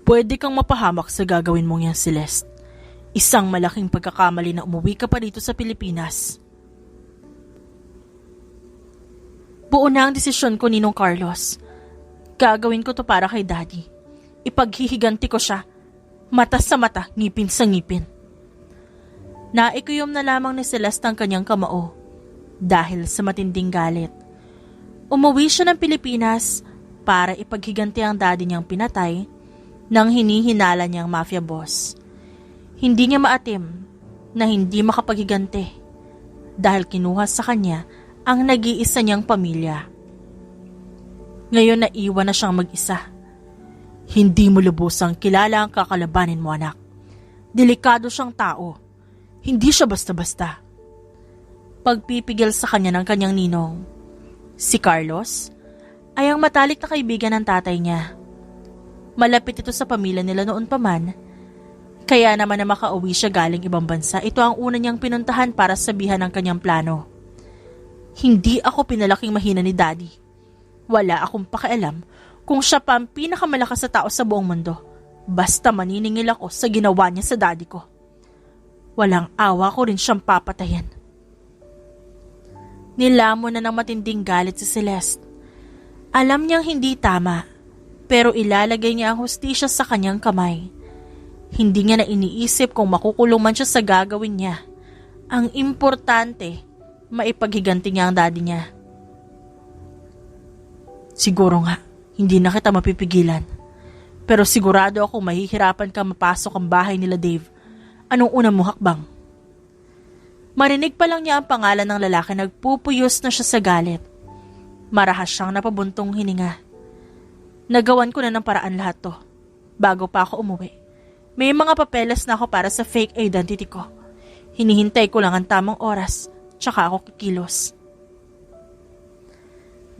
Pwede kang mapahamak sa gagawin mong yan, Celeste. Isang malaking pagkakamali na umuwi ka pa dito sa Pilipinas. Buo na ang desisyon ko, Ninong Carlos. Gagawin ko to para kay Daddy. Ipaghihiganti ko siya. Mata sa mata, ngipin sa ngipin. Naikuyom na lamang ni Celeste ang kanyang kamao dahil sa matinding galit. Umuwi siya ng Pilipinas para ipaghiganti ang daddy niyang pinatay nang hinihinala niyang mafia boss. Hindi niya maatim na hindi makapaghiganti dahil kinuha sa kanya ang nag-iisa niyang pamilya. Ngayon naiwan na siyang mag-isa. Hindi mo lubusang kilala ang kakalabanin mo, anak. Delikado siyang tao. Hindi siya basta-basta. Pagpipigil sa kanya ng kanyang ninong, si Carlos ay ang matalik na kaibigan ng tatay niya. Malapit ito sa pamilya nila noon pa man, kaya naman na makauwi siya galing ibang bansa, ito ang una niyang pinuntahan para sabihan ang kanyang plano. Hindi ako pinalaking mahina ni Daddy. Wala akong pakialam kung siya pa ang pinakamalakas na tao sa buong mundo. Basta maniningil ako sa ginawa niya sa daddy ko. Walang awa ko rin siyang papatayin. Nilamon na ng matinding galit si Celeste. Alam niyang hindi tama, pero ilalagay niya ang hustisya sa kanyang kamay. Hindi niya na iniisip kung makukulong man siya sa gagawin niya. Ang importante, maipaghiganti niya ang daddy niya. Siguro nga, hindi na kita mapipigilan. Pero sigurado ako mahihirapan ka mapasok ang bahay nila Dave. Anong unang mo hakbang? Marinig pa lang niya ang pangalan ng lalaki, nagpupuyos na siya sa galit. Marahas siyang napabuntong hininga. Nagawan ko na ng paraan lahat to. Bago pa ako umuwi. May mga papeles na ako para sa fake identity ko. Hinihintay ko lang ang tamang oras, tsaka ako kikilos.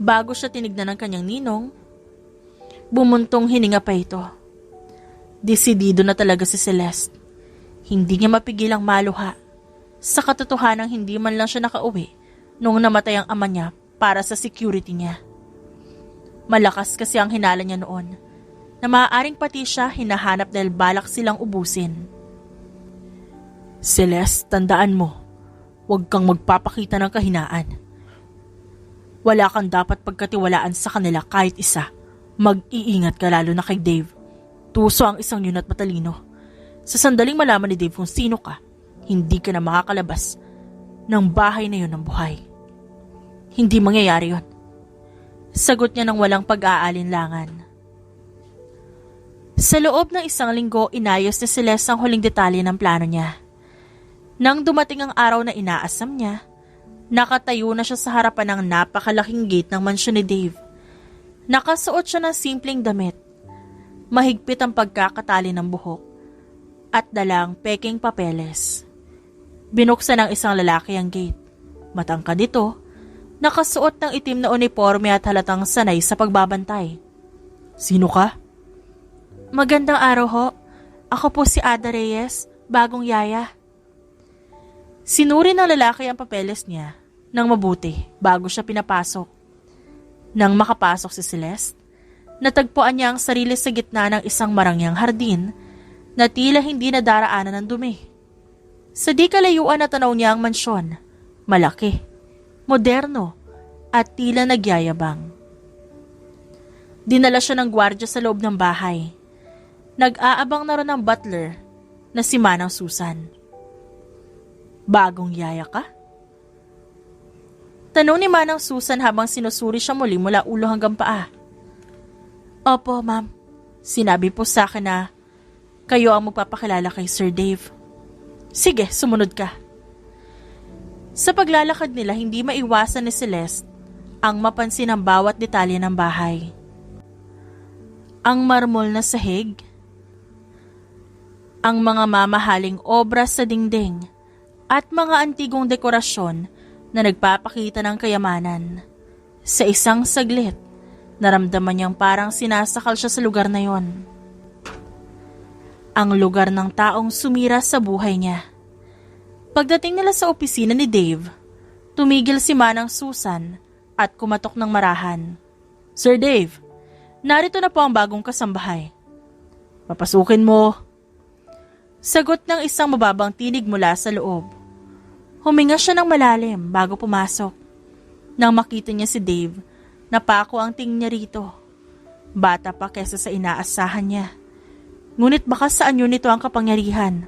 Bago siya tinignan ng kanyang ninong, bumuntong hininga pa ito. Desidido na talaga si Celeste. Hindi niya mapigilang maluha. Sa katotohanang hindi man lang siya nakauwi nung namatay ang ama niya para sa security niya. Malakas kasi ang hinala niya noon na maaaring pati siya hinahanap dahil balak silang ubusin. Celeste, tandaan mo, huwag kang magpapakita ng kahinaan. Wala kang dapat pagkatiwalaan sa kanila kahit isa. Mag-iingat ka lalo na kay Dave. Tuso ang isang yun at matalino. Sa sandaling malaman ni Dave kung sino ka, hindi ka na makakalabas ng bahay na yun ng buhay. Hindi mangyayari yun. Sagot niya ng walang pag-aalinlangan. Sa loob ng isang linggo, inayos ni Celeste ang huling detalye ng plano niya. Nang dumating ang araw na inaasam niya, nakatayo na siya sa harapan ng napakalaking gate ng mansyon ni Dave. Nakasuot siya ng simpleng damit. Mahigpit ang pagkakatali ng buhok at dalang peking papeles. Binuksan ng isang lalaki ang gate. Matangkad ito, nakasuot ng itim na uniforme at halatang sanay sa pagbabantay. Sino ka? Magandang araw ho. Ako po si Ada Reyes, bagong yaya. Sinuri ng lalaki ang papeles niya nang mabuti bago siya pinapasok. Nang makapasok si Celeste, natagpuan niya ang sarili sa gitna ng isang marangyang hardin na tila hindi nadaraanan ng dumi. Sa di kalayuan natanaw niya ang mansyon, malaki, moderno, at tila nagyayabang. Dinala siya ng gwardya sa loob ng bahay. Nag-aabang na rin ang butler na si Manang Susan. Bagong yaya ka? Tanong ni Manang Susan habang sinusuri siya muli mula ulo hanggang paa. Opo, ma'am. Sinabi po sa akin na kayo ang magpapakilala kay Sir Dave. Sige, sumunod ka. Sa paglalakad nila, hindi maiwasan ni Celeste ang mapansin ang bawat detalye ng bahay. Ang marmol na sahig, ang mga mamahaling obra sa dingding, at mga antigong dekorasyon na nagpapakita ng kayamanan. Sa isang saglit, naramdaman niyang parang sinasakal siya sa lugar na yon. Ang lugar ng taong sumira sa buhay niya. Pagdating nila sa opisina ni Dave, tumigil si Manang Susan at kumatok ng marahan. Sir Dave, narito na po ang bagong kasambahay. Papasukin mo. Sagot ng isang mababang tinig mula sa loob. Huminga siya ng malalim bago pumasok. Nang makita niya si Dave, napako ang tingin niya rito. Bata pa kesa sa inaasahan niya. Ngunit baka saan yun ito ang kapangyarihan.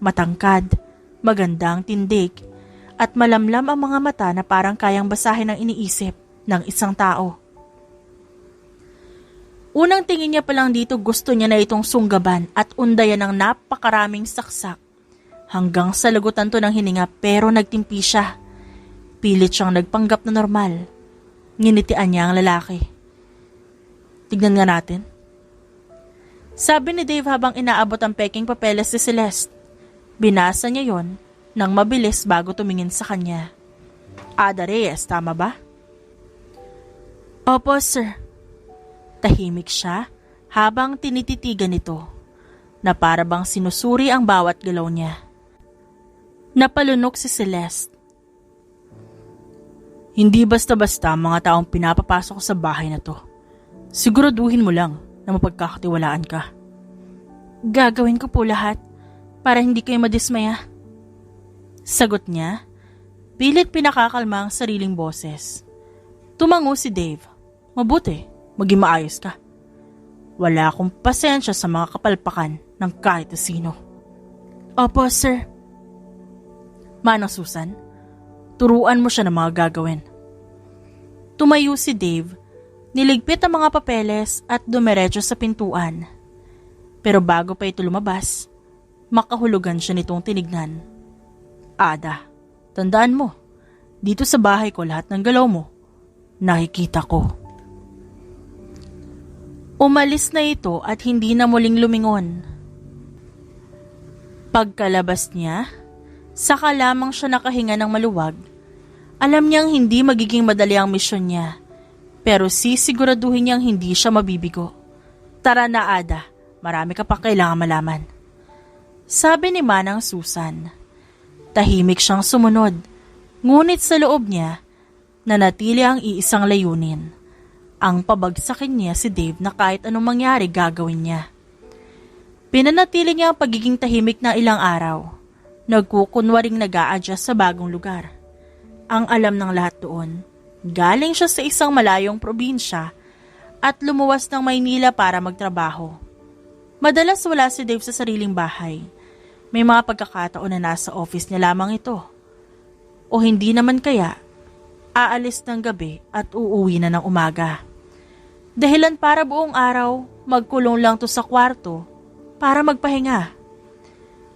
Matangkad, magandang tindig, at malamlam ang mga mata na parang kayang basahin ang iniisip ng isang tao. Unang tingin niya pa lang dito, gusto niya na itong sunggaban at undayan ng napakaraming saksak. Hanggang sa lagutan to ng hininga pero nagtimpi siya. Pilit siyang nagpanggap na normal. Nginitian niya ang lalaki. Tignan nga natin. Sabi ni Dave habang inaabot ang peking papeles ni Celeste. Binasa niya yon nang mabilis bago tumingin sa kanya. Ada Reyes, tama ba? Opo, sir. Tahimik siya habang tinititigan ito na para bang sinusuri ang bawat galaw niya. Napalunok si Celeste. Hindi basta-basta ang mga taong pinapapasok sa bahay na to. Siguraduhin mo lang na mapagkakatiwalaan ka. Gagawin ko po lahat para hindi kayo madismaya. Sagot niya, pilit pinakakalma ang sariling boses. Tumango si Dave. Mabuti, maging maayos ka. Wala akong pasensya sa mga kapalpakan ng kahit sino. Opo, sir. Manang Susan, turuan mo siya ng mga gagawin. Tumayo si Dave, niligpit ang mga papeles at dumiretso sa pintuan. Pero bago pa ito lumabas, makahulugan siya nitong tinignan. Ada, tandaan mo, dito sa bahay ko lahat ng galaw mo, nakikita ko. Umalis na ito at hindi na muling lumingon. Pagkalabas niya, saka lamang siya nakahinga ng maluwag. Alam niyang hindi magiging madali ang misyon niya, pero sisiguraduhin niyang hindi siya mabibigo. Tara na, Ada, marami ka pa kailangan malaman. Sabi ni Manang Susan. Tahimik siyang sumunod, ngunit sa loob niya, nanatili ang iisang layunin. Ang pabagsakin niya si Dave na kahit anong mangyari gagawin niya. Pinanatili niya ang pagiging tahimik na ilang araw. Nagkukunwaring nag-a-adjust sa bagong lugar. Ang alam ng lahat doon, galing siya sa isang malayong probinsya at lumuwas ng Maynila para magtrabaho. Madalas wala si Dave sa sariling bahay. May mga pagkakataon na nasa office niya lamang ito. O hindi naman kaya, aalis ng gabi at uuwi na ng umaga. Dahilan para buong araw, magkulong lang to sa kwarto para magpahinga.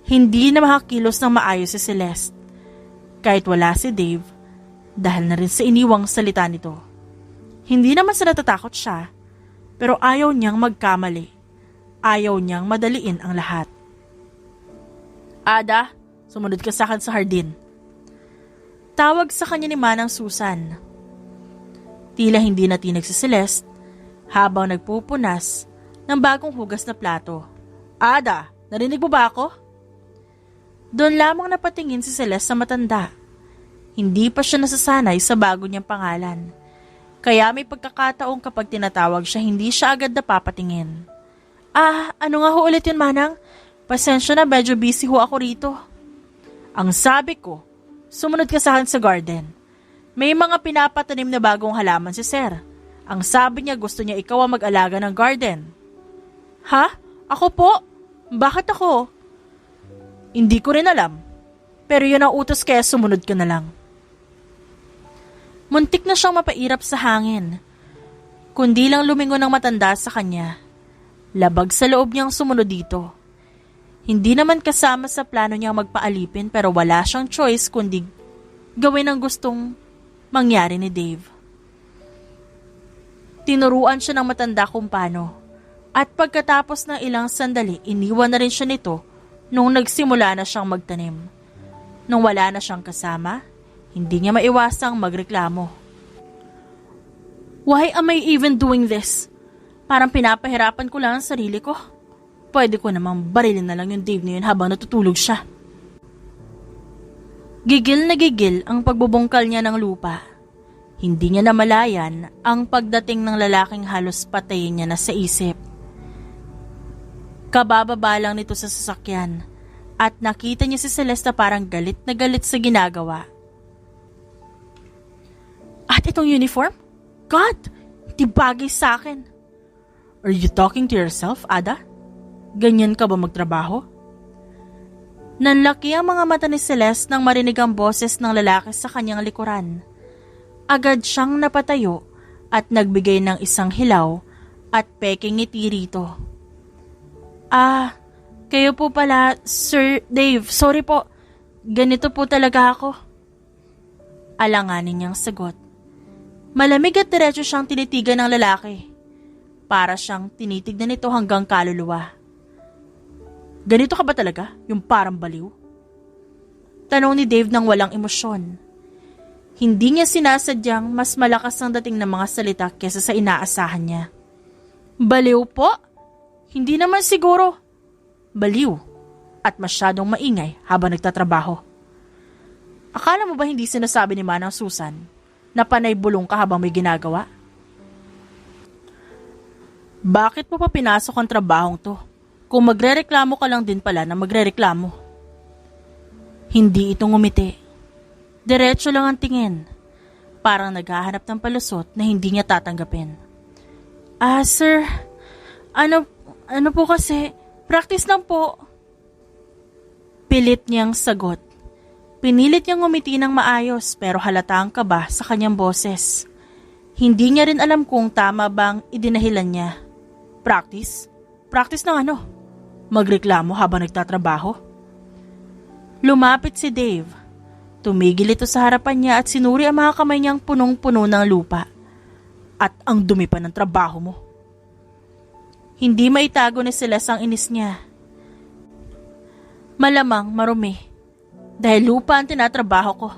Hindi na makakilos ng maayos si Celeste. Kahit wala si Dave, dahil na rin sa iniwang salita nito. Hindi naman sa natatakot siya, pero ayaw niyang magkamali. Ayaw niyang madaliin ang lahat. Ada, sumunod ka sa akin sa hardin. Tawag sa kanya ni Manang Susan. Tila hindi natinig si Celeste habang nagpupunas ng bagong hugas na plato. Ada, narinig mo ba ako? Doon lamang napatingin si Celeste sa matanda. Hindi pa siya nasasanay sa bago niyang pangalan. Kaya may pagkakataong kapag tinatawag siya, hindi siya agad napapatingin. Ano nga ho ulit yun, Manang? Pasensya na, medyo busy ho ako rito. Ang sabi ko, sumunod ka sa akin sa garden. May mga pinapatanim na bagong halaman si Sir. Ang sabi niya gusto niya ikaw ang mag-alaga ng garden. Ha? Ako po? Bakit ako? Hindi ko rin alam. Pero yun ang utos kaya sumunod ka na lang. Muntik na siyang mapairap sa hangin. Kundi lang lumingon ng matanda sa kanya. Labag sa loob niyang sumunod dito. Hindi naman kasama sa plano niyang magpaalipin pero wala siyang choice kundi gawin ang gustong mangyari ni Dave. Tinuruan siya ng matanda kung paano. At pagkatapos ng ilang sandali, iniwan na rin siya nito nung nagsimula na siyang magtanim. Nung wala na siyang kasama, hindi niya maiwasang magreklamo. Why am I even doing this? Parang pinapahirapan ko lang ang sarili ko. Pwede ko namang barilin na lang yung Dave na yun habang natutulog siya. Gigil na gigil ang pagbubungkal niya ng lupa. Hindi niya namalayan ang pagdating ng lalaking halos patayin niya na sa isip. Kabababa lang nito sa sasakyan at nakita niya si Celeste na parang galit na galit sa ginagawa. At itong uniform? God, di bagay sa akin. Are you talking to yourself, Ada? Ganyan ka ba magtrabaho? Nanlaki ang mga mata ni Celeste nang marinig ang boses ng lalaki sa kanyang likuran. Agad siyang napatayo at nagbigay ng isang hilaw at peking ngiti rito. Kayo po pala, Sir Dave. Sorry po, ganito po talaga ako. Alanganin niyang sagot. Malamig at diretso siyang tinitigan ng lalaki. Para siyang tinitignan nito hanggang kaluluwa. Ganito ka ba talaga? Yung parang baliw? Tanong ni Dave nang walang emosyon. Hindi niya sinasadyang mas malakas ang dating ng mga salita kesa sa inaasahan niya. Baliw po? Hindi naman siguro. Baliw at masyadong maingay habang nagtatrabaho. Akala mo ba hindi sinasabi ni Manang Susan na panay bulong ka habang may ginagawa? Bakit mo pa pinasok ang trabahong to? Kung magrereklamo ka lang din pala na magrereklamo. Hindi ito ngumiti. Diretso lang ang tingin. Parang naghahanap ng palusot na hindi niya tatanggapin. Sir, ano po kasi, practice lang po. Pilit niyang sagot. Pinilit niyang ngumiti ng maayos pero halata ang kaba sa kanyang boses. Hindi niya rin alam kung tama bang idinahilan niya. Practice? Practice ng ano? Magreklamo habang nagtatrabaho? Lumapit si Dave. Tumigil ito sa harapan niya at sinuri ang mga kamay niyang punong-puno ng lupa. At ang dumi pa ng trabaho mo. Hindi maitago ni Celeste ang inis niya. Malamang marumi. Dahil lupa ang tinatrabaho ko.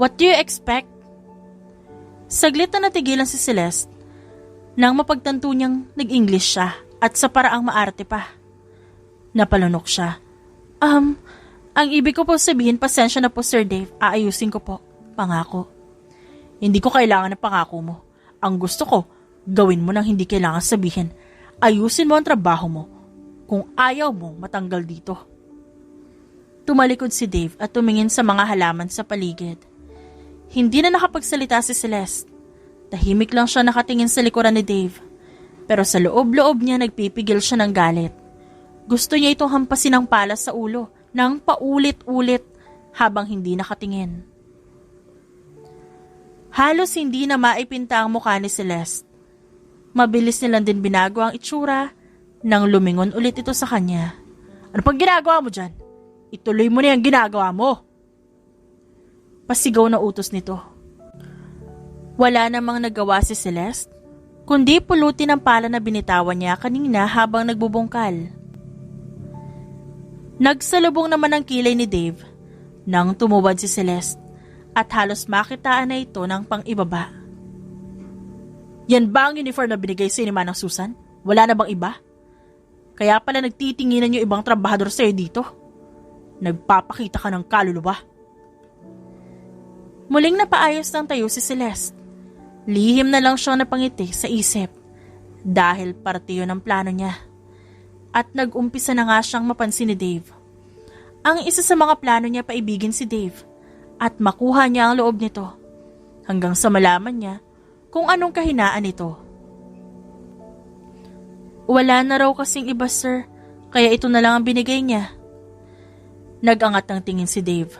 What do you expect? Saglit na natigilan si Celeste nang mapagtanto niyang nag-English siya at sa paraang maarte pa. Napalunok siya. Ang ibig ko po sabihin, pasensya na po Sir Dave, aayusin ko po. Pangako. Hindi ko kailangan ng pangako mo. Ang gusto ko, gawin mo nang hindi kailangan sabihin. Ayusin mo ang trabaho mo. Kung ayaw mo, matanggal dito. Tumalikod si Dave at tumingin sa mga halaman sa paligid. Hindi na nakapagsalita si Celeste. Tahimik lang siya nakatingin sa likuran ni Dave. Pero sa loob-loob niya nagpipigil siya ng galit. Gusto niya itong hampasin ng pala sa ulo nang paulit-ulit habang hindi nakatingin. Halos hindi na maipinta ang mukha ni Celeste. Mabilis nilang din binago ang itsura nang lumingon ulit ito sa kanya. Ano pang ginagawa mo dyan? Ituloy mo na yung ginagawa mo. Pasigaw na utos nito. Wala namang nagawa si Celeste, kundi pulutin ang pala na binitawan niya kanina habang nagbubungkal. Nagsalubong naman ang kilay ni Dave nang tumuwad si Celeste at halos makitaan na ito ng pang-ibaba. Yan ba ang uniform na binigay sa ni Manang Susan? Wala na bang iba? Kaya pala nagtitinginan yung ibang trabahador sa'yo dito. Nagpapakita ka ng kaluluwa. Muling napaayos ng tayo si Celeste. Lihim na lang siyang napangiti sa isip dahil parte yun ang plano niya. At nag-umpisa na nga siyang mapansin ni Dave. Ang isa sa mga plano niya paibigin si Dave at makuha niya ang loob nito hanggang sa malaman niya kung anong kahinaan nito. Wala na raw kasing iba sir, kaya ito na lang ang binigay niya. Nag-angat ng tingin si Dave.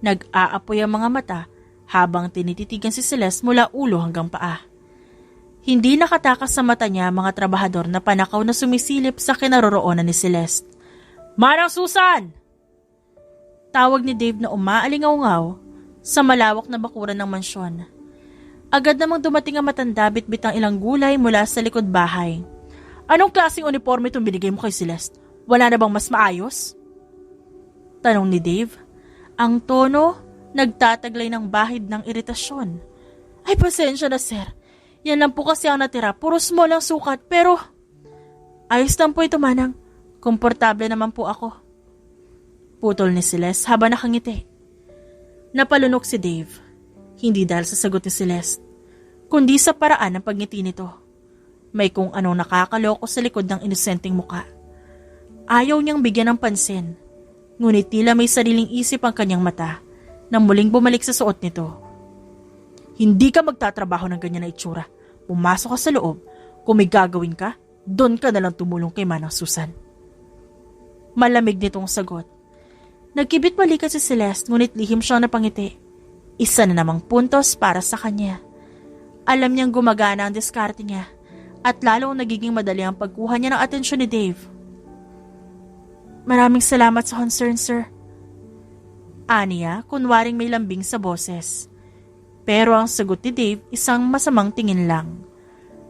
Nag-aapoy ang mga mata habang tinititigan si Celeste mula ulo hanggang paa. Hindi nakatakas sa mata niya mga trabahador na panakaw na sumisilip sa kinaroroonan ni Celeste. Manang Susan! Tawag ni Dave na umaalingaw-ngaw sa malawak na bakuran ng mansyon. Agad namang dumating ang matanda bitbit ang ilang gulay mula sa likod bahay. Anong klaseng uniforme itong binigay mo kay Celeste? Wala na bang mas maayos? Tanong ni Dave. Ang tono, nagtataglay ng bahid ng iritasyon. Ay, pasensya na sir. Yan lang po kasi ang natira. Puro small ang sukat, pero ayos lang po ito manang. Komportable naman po ako. Putol ni Celeste habang nakangiti. Napalunok si Dave. Hindi dahil sa sagot ni Celeste, kundi sa paraan ng pagngiti nito. May kung anong nakakaloko sa likod ng inosenteng muka. Ayaw niyang bigyan ng pansin. Ngunit tila may sariling isip ang kanyang mata nang muling bumalik sa suot nito. Hindi ka magtatrabaho ng ganyan na itsura. Pumasok ka sa loob. Kung may gagawin ka, doon ka nalang tumulong kay Manang Susan. Malamig nitong sagot. Nagkibit balikat si Celeste ngunit lihim siyang napangiti. Isa na namang puntos para sa kanya. Alam niyang gumagana ang diskarte niya at lalong nagiging madali ang pagkuha niya ng atensyon ni Dave. Maraming salamat sa concern, sir. Aniya, kunwaring may lambing sa boses. Pero ang sagot ni Dave isang masamang tingin lang.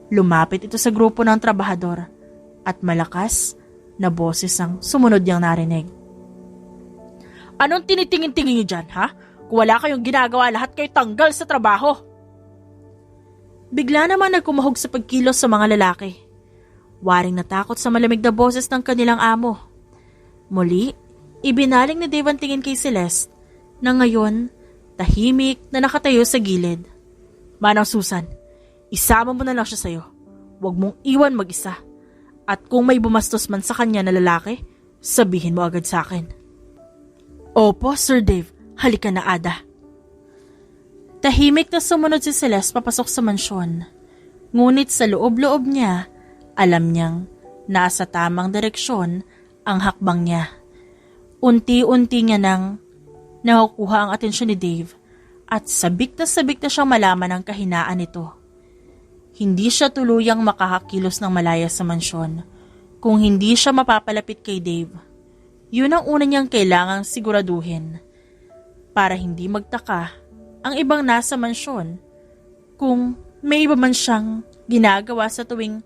Lumapit ito sa grupo ng trabahador at malakas na boses ang sumunod niyang narinig. Anong tinitingin-tingin niyo dyan, ha? Kung wala kayong ginagawa, lahat kayo tanggal sa trabaho. Bigla naman nagkumahog sa pagkilos sa mga lalaki. Waring natakot sa malamig na boses ng kanilang amo. Muli, ibinaling ni Dave ang tingin kay Celeste na ngayon tahimik na nakatayo sa gilid. Manang Susan, isama mo na lang siya sa'yo. Huwag mong iwan mag-isa. At kung may bumastos man sa kanya na lalaki, sabihin mo agad sa akin. Opo, Sir Dave. Halika na, Ada. Tahimik na sumunod si Celeste papasok sa mansyon. Ngunit sa loob-loob niya, alam niyang nasa tamang direksyon ang hakbang niya. Unti-unti niya nang nakukuha ang atensyon ni Dave at sabik na siyang malaman ang kahinaan nito. Hindi siya tuluyang makakakilos ng malaya sa mansyon kung hindi siya mapapalapit kay Dave. Yun ang una niyang kailangang siguraduhin para hindi magtaka ang ibang nasa mansyon kung may iba man siyang ginagawa sa tuwing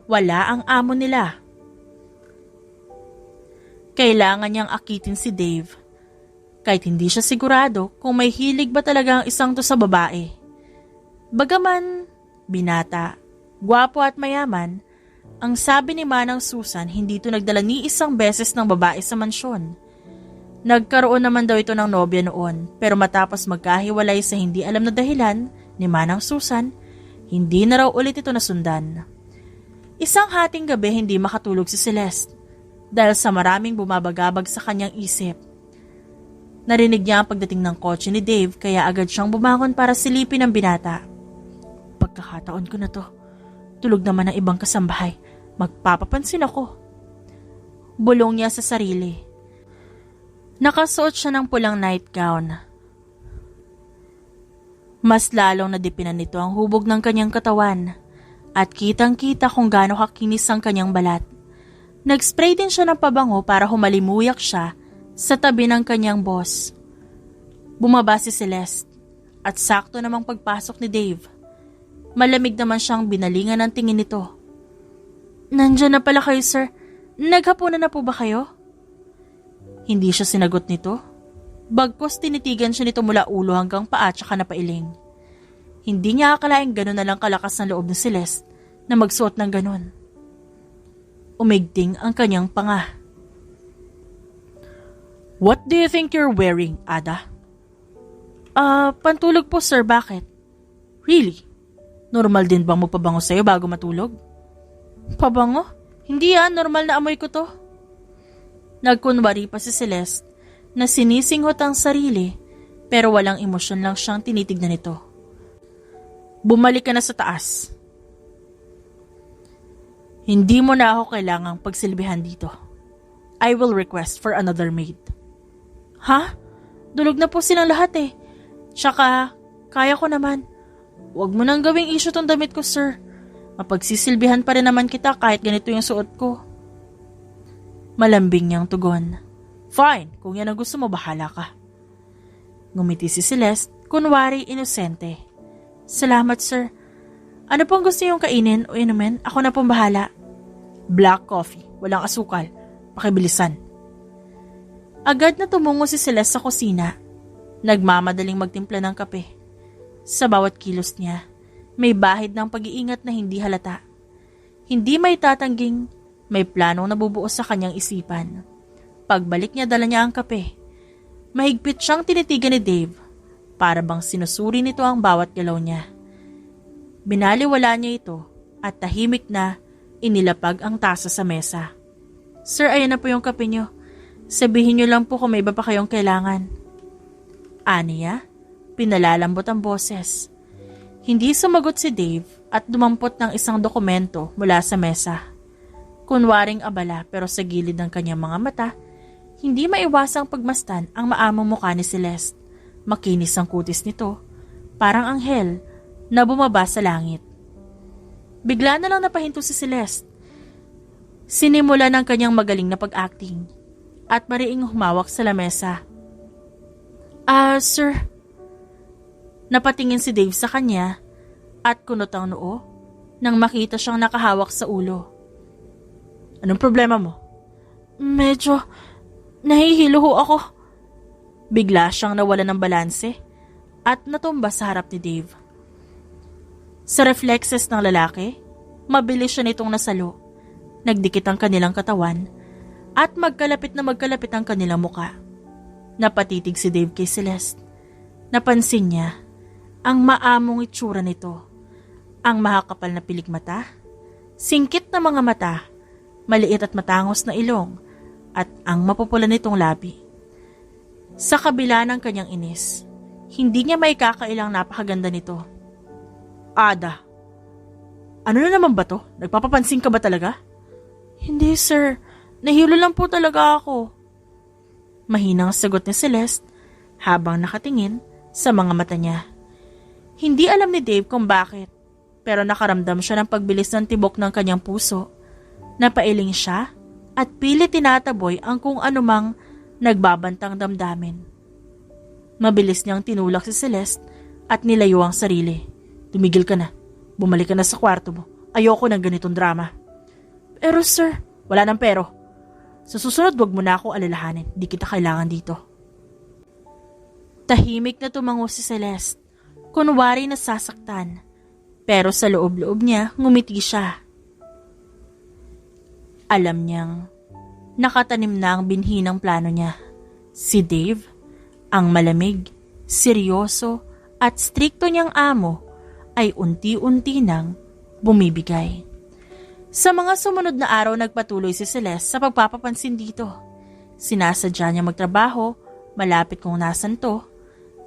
wala ang amo nila. Kailangan niyang akitin si Dave kahit hindi siya sigurado kung may hilig ba talaga ang isang to sa babae. Bagaman binata, gwapo at mayaman, ang sabi ni Manang Susan hindi ito nagdala ni isang beses ng babae sa mansyon. Nagkaroon naman daw ito ng nobya noon pero matapos magkahiwalay sa hindi alam na dahilan ni Manang Susan, hindi na raw ulit ito nasundan. Isang hating gabi hindi makatulog si Celeste dahil sa maraming bumabagabag sa kanyang isip. Narinig niya ang pagdating ng kotse ni Dave kaya agad siyang bumangon para silipin ang binata. Pagkakataon ko na to. Tulog naman ang ibang kasambahay. Magpapapansin ako. Bulong niya sa sarili. Nakasuot siya ng pulang nightgown. Mas lalong nadipinan nito ang hubog ng kanyang katawan at kitang-kita kung gaano kakinis ang kanyang balat. Nag-spray din siya ng pabango para humalimuyak siya sa tabi ng kanyang boss. Bumaba si Celeste at sakto namang pagpasok ni Dave. Malamig naman siyang binalingan ng tingin nito. Nandiyan na pala kayo, sir. Naghapunan na po ba kayo? Hindi siya sinagot nito. Bagkos tinitigan siya nito mula ulo hanggang paa tsaka napailing. Hindi niya akalaing gano'n na lang kalakas ng loob ni Celeste na magsuot ng gano'n. Umigting ang kanyang panga. What do you think you're wearing, Ada? Pantulog po, sir. Bakit? Really? Normal din bang magpabango sa'yo bago matulog? Pabango? Hindi normal na amoy ko to. Nagkunwari pa si Celeste na sinisinghot ang sarili pero walang emosyon lang siyang tinitignan nito. Bumalik ka na sa taas. Hindi mo na ako kailangang pagsilbihan dito. I will request for another maid. Ha? Dulog na po silang lahat eh. Tsaka, kaya ko naman. Huwag mo nang gawing issue tong damit ko, sir. Mapagsisilbihan pa rin naman kita kahit ganito yung suot ko. Malambing niyang tugon. Fine, kung yan ang gusto mo, bahala ka. Ngumiti si Celeste, kunwari inosente. Salamat, sir. Ano pong gusto niyong kainin o inumin? Ako na pong bahala. Black coffee, walang asukal. Pakibilisan. Agad na tumungo si Celeste sa kusina. Nagmamadaling magtimpla ng kape. Sa bawat kilos niya, may bahid ng pag-iingat na hindi halata. Hindi may tatangging may planong nabubuo sa kanyang isipan. Pagbalik niya, dala niya ang kape. Mahigpit siyang tinitigan ni Dave. Para bang sinusuri nito ang bawat galaw niya. Binaliwala niya ito at tahimik na inilapag ang tasa sa mesa. Sir, ayan na po yung kape nyo. Sabihin nyo lang po kung may iba pa kayong kailangan. Aniya, pinalalambot ang boses. Hindi sumagot si Dave at dumampot ng isang dokumento mula sa mesa. Kunwaring abala pero sa gilid ng kanyang mga mata, hindi maiwasang pagmastan ang maamong mukha ni Celeste. Makinis ang kutis nito, parang anghel na bumaba sa langit. Bigla na lang napahinto si Celeste. Sinimula ng kanyang magaling na pag-acting at mariing humawak sa lamesa. Sir. Napatingin si Dave sa kanya at kunot ang noo nang makita siyang nakahawak sa ulo. Anong problema mo? Medyo nahihilo ho ako. Bigla siyang nawala ng balanse at natumba sa harap ni Dave. Sa reflexes ng lalaki, mabilis siya nitong nasalo. Nagdikit ang kanilang katawan at magkalapit ang kanilang muka. Napatitig si Dave kay Celeste. Napansin niya ang maamong itsura nito. Ang mahakapal na pilik mata, singkit na mga mata, maliit at matangos na ilong, at ang mapupula nitong labi. Sa kabila ng kanyang inis, hindi niya maikakailang napakaganda nito. Ada, ano na naman ba to? Nagpapapansin ka ba talaga? Hindi sir, nahilo lang po talaga ako. Mahinang sagot ni Celeste habang nakatingin sa mga mata niya. Hindi alam ni Dave kung bakit, pero nakaramdam siya ng pagbilis ng tibok ng kanyang puso. Napailing siya at pilit tinataboy ang kung anumang nagbabantang damdamin. Mabilis niyang tinulak si Celeste at nilayo ang sarili. Tumigil ka na. Bumalik ka na sa kwarto mo. Ayoko ng ganitong drama. Pero sir, wala nang pero. Sa susunod wag mo na ako alalahanin. Di kita kailangan dito. Tahimik na tumango si Celeste. Kunwari nasasaktan. Pero sa loob-loob niya, ngumiti siya. Alam niyang nakatanim na ang binhi ng plano niya. Si Dave, ang malamig, seryoso at strikto niyang amo ay unti-unti nang bumibigay. Sa mga sumunod na araw nagpatuloy si Celeste sa pagpapapansin dito. Sinasadya niya magtrabaho, malapit kung nasan to,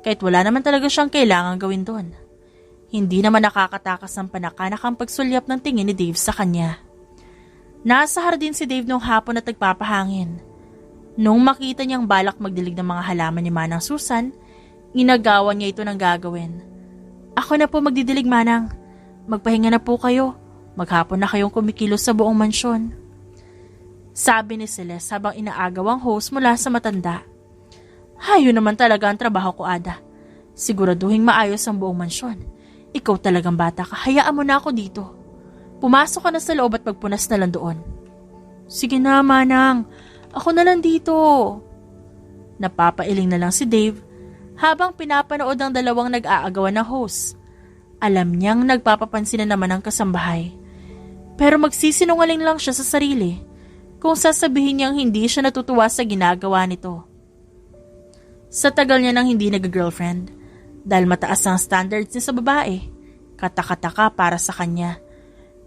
kahit wala naman talaga siyang kailangang gawin doon. Hindi naman nakakatakas ng panakanak ang pagsulyap ng tingin ni Dave sa kanya. Nasa hardin si Dave nung hapon at nagpapahangin. Nung makita niyang balak magdilig ng mga halaman ni Manang Susan, inagawan niya ito ng gagawin. Ako na po magdidilig, Manang. Magpahinga na po kayo. Maghapon na kayong kumikilos sa buong mansyon. Sabi ni Celeste habang inaagaw ang hose mula sa matanda. Hayo naman talaga ang trabaho ko, Ada. Siguraduhin maayos ang buong mansyon. Ikaw talagang bata ka, hayaan mo na ako dito. Pumasok ka na sa loob at magpunas na lang doon. Sige na, Manang. Ako na lang dito. Napapailing na lang si Dave habang pinapanood ang dalawang nag-aagawan ng hose. Alam niyang nagpapapansin na naman ang kasambahay. Pero magsisinungaling lang siya sa sarili kung sasabihin niyang hindi siya natutuwa sa ginagawa nito. Sa tagal niya nang hindi nag-girlfriend, dahil mataas ang standards niya sa babae, katakataka para sa kanya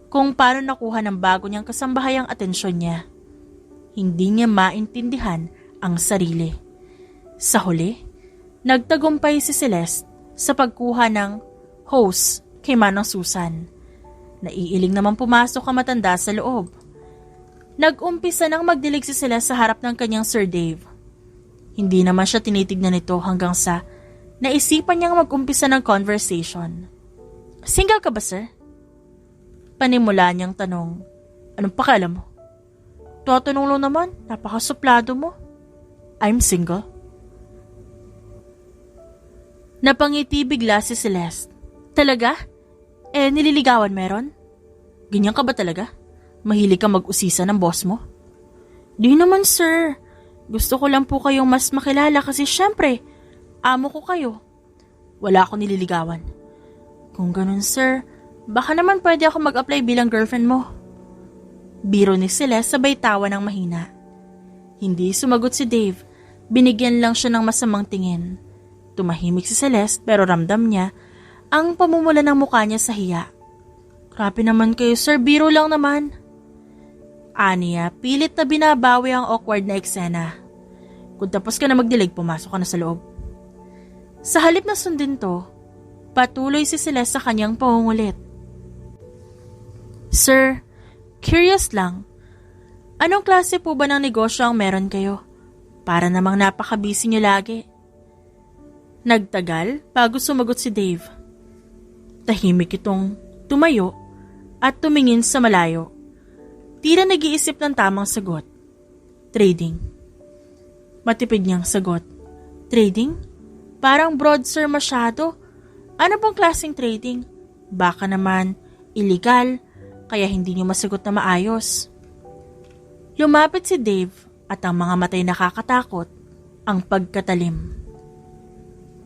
kung paano nakuha ng bago niyang kasambahay ang atensyon niya. Hindi niya maintindihan ang sarili. Sa huli, nagtagumpay si Celeste sa pagkuha ng hose kay Manang Susan. Naiiling naman pumasok ang matanda sa loob. Nag-umpisa nang magdilig si Celeste sa harap ng kanyang Sir Dave. Hindi naman siya tinitignan nito hanggang sa naisipan niyang mag-umpisa ng conversation. Single ka ba, sir? Panimula niyang tanong. Anong pakialam mo? Tatanong lang naman, napakasuplado mo. I'm single. Napangiti bigla si Celeste. Talaga? Nililigawan meron? Ganyan ka ba talaga? Mahilig ka mag-usisa ng boss mo? Di naman, sir. Gusto ko lang po kayong mas makilala kasi syempre, amo ko kayo. Wala akong nililigawan. Kung ganun, sir, baka naman pwede ako mag-apply bilang girlfriend mo. Biro ni Celeste sabay tawa ng mahina. Hindi sumagot si Dave. Binigyan lang siya ng masamang tingin. Tumahimik si Celeste pero ramdam niya ang pamumula ng mukha niya sa hiya. Grabe naman kayo, sir. Biro lang naman. Aniya, pilit na binabawi ang awkward na eksena. Kung tapos ka na magdilig, pumasok ka na sa loob. Sa halip na sundin to, patuloy si Celeste sa kanyang pangungulit. Sir, curious lang. Anong klase po ba ng negosyo ang meron kayo? Para namang napaka-busy niyo lagi. Nagtagal bago sumagot si Dave. Tahimik itong tumayo at tumingin sa malayo. Tila nag-iisip ng tamang sagot. Trading. Matipid niyang sagot. Trading? Parang broad sir masyado. Ano bang klaseng trading? Baka naman illegal, kaya hindi niyo masagot na maayos. Lumapit si Dave at ang mga matay nakakatakot ang pagkatalim.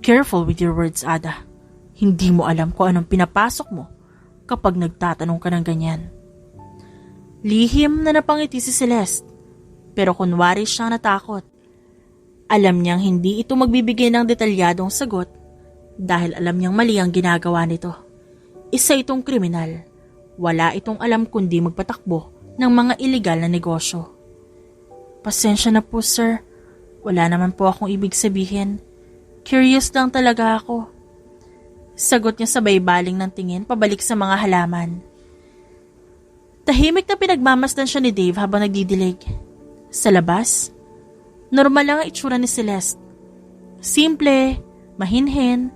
Careful with your words, Ada. Hindi mo alam kung anong pinapasok mo kapag nagtatanong ka ng ganyan. Lihim na napangiti si Celeste, pero kunwari siyang natakot. Alam niyang hindi ito magbibigay ng detalyadong sagot dahil alam niyang mali ang ginagawa nito. Isa itong kriminal. Wala itong alam kundi magpatakbo ng mga iligal na negosyo. Pasensya na po, sir. Wala naman po akong ibig sabihin. Curious lang talaga ako. Sagot niya sabay baling ng tingin pabalik sa mga halaman. Tahimik na pinagmamasdan siya ni Dave habang nagdidilig. Sa labas, normal lang ang itsura ni Celeste. Simple, mahinhin,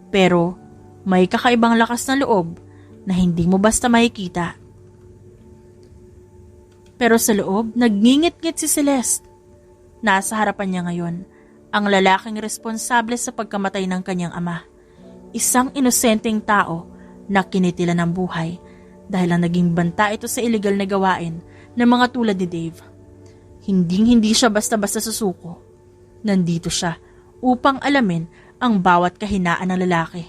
pero may kakaibang lakas ng loob na hindi mo basta makikita. Pero sa loob, nagngingit-ngit si Celeste. Nasa harapan niya ngayon ang lalaking responsable sa pagkamatay ng kanyang ama. Isang inosenteng tao na kinitilan ng buhay dahil ang naging banta ito sa illegal na gawain ng mga tulad ni Dave. Hindi siya basta-basta susuko. Nandito siya upang alamin ang bawat kahinaan ng lalaki.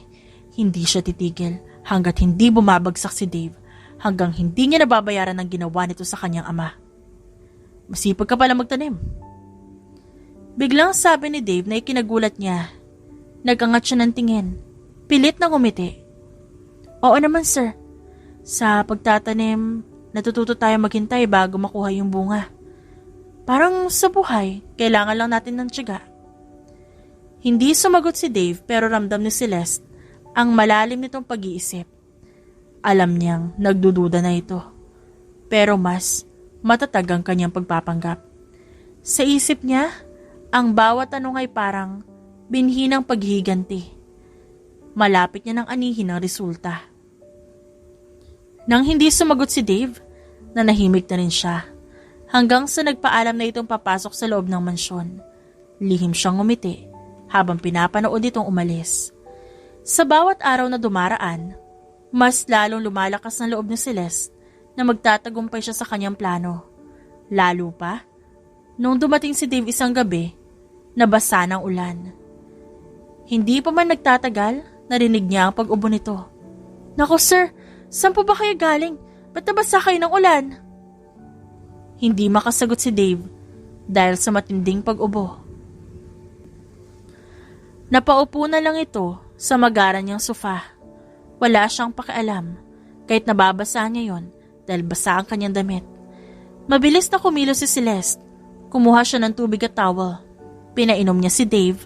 Hindi siya titigil hanggat hindi bumabagsak si Dave, hanggang hindi niya nababayaran ang ginawa nito sa kanyang ama. Masipag ka pala magtanim. Biglang sabi ni Dave na ikinagulat niya. Nagangat siya ng tingin. Pilit na ngumiti. Oo naman sir. Sa pagtatanim, natututo tayo maghintay bago makuha yung bunga. Parang sa buhay, kailangan lang natin ng tiyaga. Hindi sumagot si Dave pero ramdam ni Celeste ang malalim nitong pag-iisip. Alam niyang nagdududa na ito. Pero mas matatag ang kanyang pagpapanggap. Sa isip niya, ang bawat tanong ay parang binhi ng paghihiganti. Malapit niya ng anihin ang resulta. Nang hindi sumagot si Dave, nanahimik na rin siya. Hanggang sa nagpaalam na itong papasok sa loob ng mansyon. Lihim siyang ngumiti habang pinapanood itong umalis. Sa bawat araw na dumaraan, mas lalong lumalakas ang loob ni Celeste na magtatagumpay siya sa kanyang plano. Lalo pa, nung dumating si Dave isang gabi, nabasa ng ulan. Hindi pa man nagtatagal, narinig niya ang pag-ubo nito. Naku sir, saan po ba kayo galing? Ba't nabasa kayo ng ulan? Hindi makasagot si Dave dahil sa matinding pag-ubo. Napaupo na lang ito sa magaran niyang sofa. Wala siyang pakialam kahit nababasa niya yon dahil basa ang kanyang damit. Mabilis na kumilos si Celeste. Kumuha siya ng tubig at towel. Pinainom niya si Dave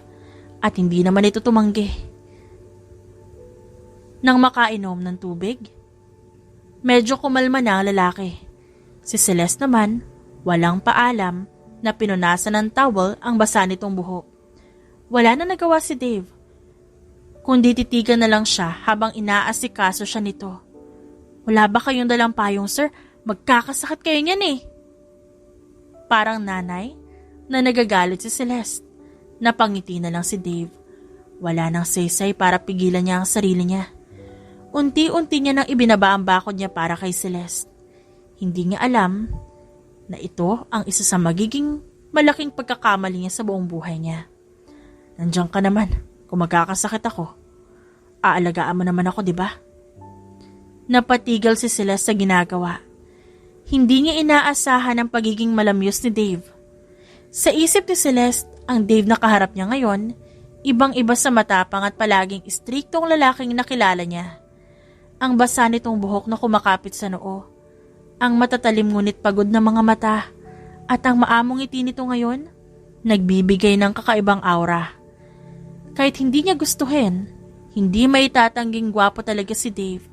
at hindi naman ito tumanggi. Nang makainom ng tubig, medyo kumalma na ang lalaki. Si Celeste naman, walang paalam na pinunasan ng towel ang basa nitong buhok. Wala na nagawa si Dave, kundi titigan na lang siya habang inaasikaso siya nito. Wala ba kayong dalang payong sir? Magkakasakit kayo niyan eh. Parang nanay na nagagalit si Celeste. Napangiti na lang si Dave. Wala nang saysay para pigilan niya ang sarili niya. Unti-unti niya nang ibinaba ang bakod niya para kay Celeste. Hindi niya alam na ito ang isa sa magiging malaking pagkakamali niya sa buong buhay niya. Nandiyan ka naman kung magkakasakit ako. Aalagaan mo naman ako, di ba? Napatigal si Celeste sa ginagawa. Hindi niya inaasahan ang pagiging malamyos ni Dave. Sa isip ni Celeste, ang Dave na kaharap niya ngayon, ibang-iba sa matapang at palaging istriktong lalaking nakilala niya. Ang basa nitong buhok na kumakapit sa noo. Ang matatalim ngunit pagod na mga mata at ang maamong ngiti nito ngayon, nagbibigay ng kakaibang aura. Kahit hindi niya gustuhin, hindi maitatanging gwapo talaga si Dave.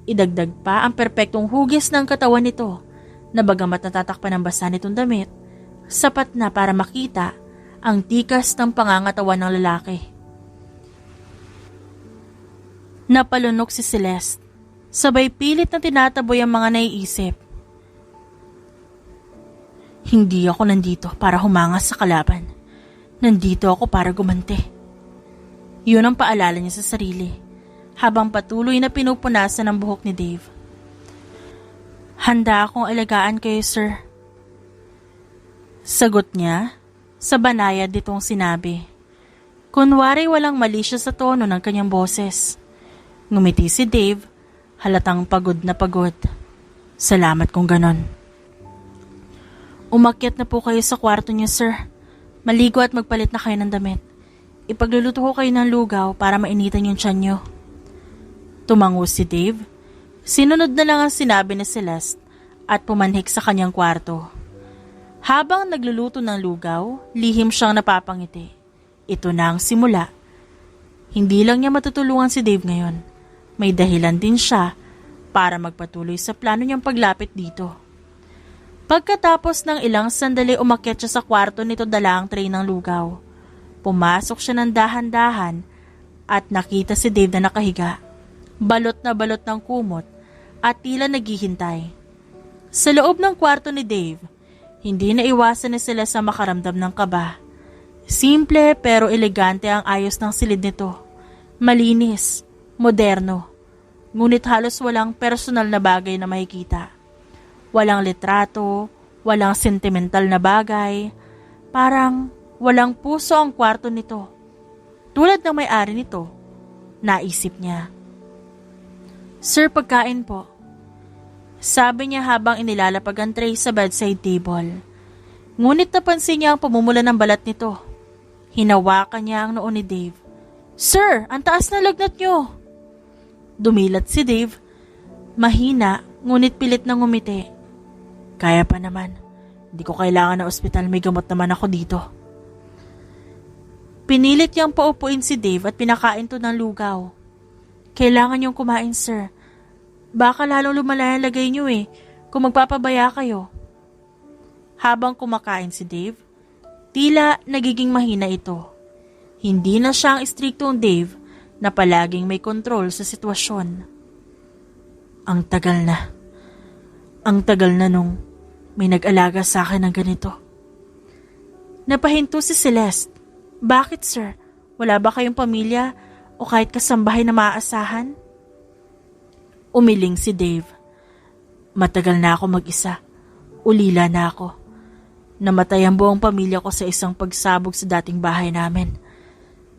Idagdag pa ang perpektong hugis ng katawan nito na bagamat natatakpan ng basa nitong damit, sapat na para makita ang tikas ng pangangatawan ng lalaki. Napalunok si Celeste, sabay pilit na tinataboy ang mga naiisip. Hindi ako nandito para humangas sa kalaban. Nandito ako para gumante. Yun ang paalala niya sa sarili, habang patuloy na pinupunasan ang buhok ni Dave. Handa akong alagaan kayo, sir. Sagot niya, sa banayad nitong sinabi. Kunwari walang mali siya sa tono ng kanyang boses. Ngumiti si Dave, halatang pagod na pagod. Salamat kung ganon. Umakyat na po kayo sa kwarto niyo, sir. Maligo at magpalit na kayo ng damit. Ipagluluto ko kayo ng lugaw para mainitan yung tiyan niyo. Tumango si Dave. Sinunod na lang ang sinabi ni Celeste at pumanhik sa kanyang kwarto. Habang nagluluto ng lugaw, lihim siyang napapangiti. Ito na ang simula. Hindi lang niya matutulungan si Dave ngayon. May dahilan din siya para magpatuloy sa plano niyang paglapit dito. Pagkatapos ng ilang sandali, umakyat siya sa kwarto nito dala ang tray ng lugaw. Pumasok siya ng dahan-dahan at nakita si Dave na nakahiga. Balot na balot ng kumot at tila naghihintay. Sa loob ng kwarto ni Dave, hindi na iwasan ni sila sa makaramdam ng kaba. Simple pero elegante ang ayos ng silid nito. Malinis, moderno, ngunit halos walang personal na bagay na makikita. Walang litrato, walang sentimental na bagay, parang walang puso ang kwarto nito. Tulad ng may-ari nito, naisip niya. Sir, pagkain po. Sabi niya habang inilalapag ang tray sa bedside table. Ngunit napansin niya ang pamumula ng balat nito. Hinawakan niya ang noo ni Dave. Sir, ang taas na lagnat niyo. Dumilat si Dave. Mahina, ngunit pilit na ngumiti. Kaya pa naman. Hindi ko kailangan ng ospital, may gamot naman ako dito. Pinilit niyang paupuin si Dave at pinakain to ng lugaw. Kailangan niyong kumain, sir. Baka lalong lumala ang lagay niyo kung magpapabaya kayo. Habang kumakain si Dave, tila nagiging mahina ito. Hindi na siya ang istriktong Dave na palaging may kontrol sa sitwasyon. Ang tagal na. Ang tagal na nung may nag-alaga sa akin ng ganito. Napahinto si Celeste. Bakit, sir? Wala ba kayong pamilya o kahit kasambahay na maaasahan? Umiling si Dave. Matagal na ako mag-isa. Ulila na ako. Namatay ang buong pamilya ko sa isang pagsabog sa dating bahay namin.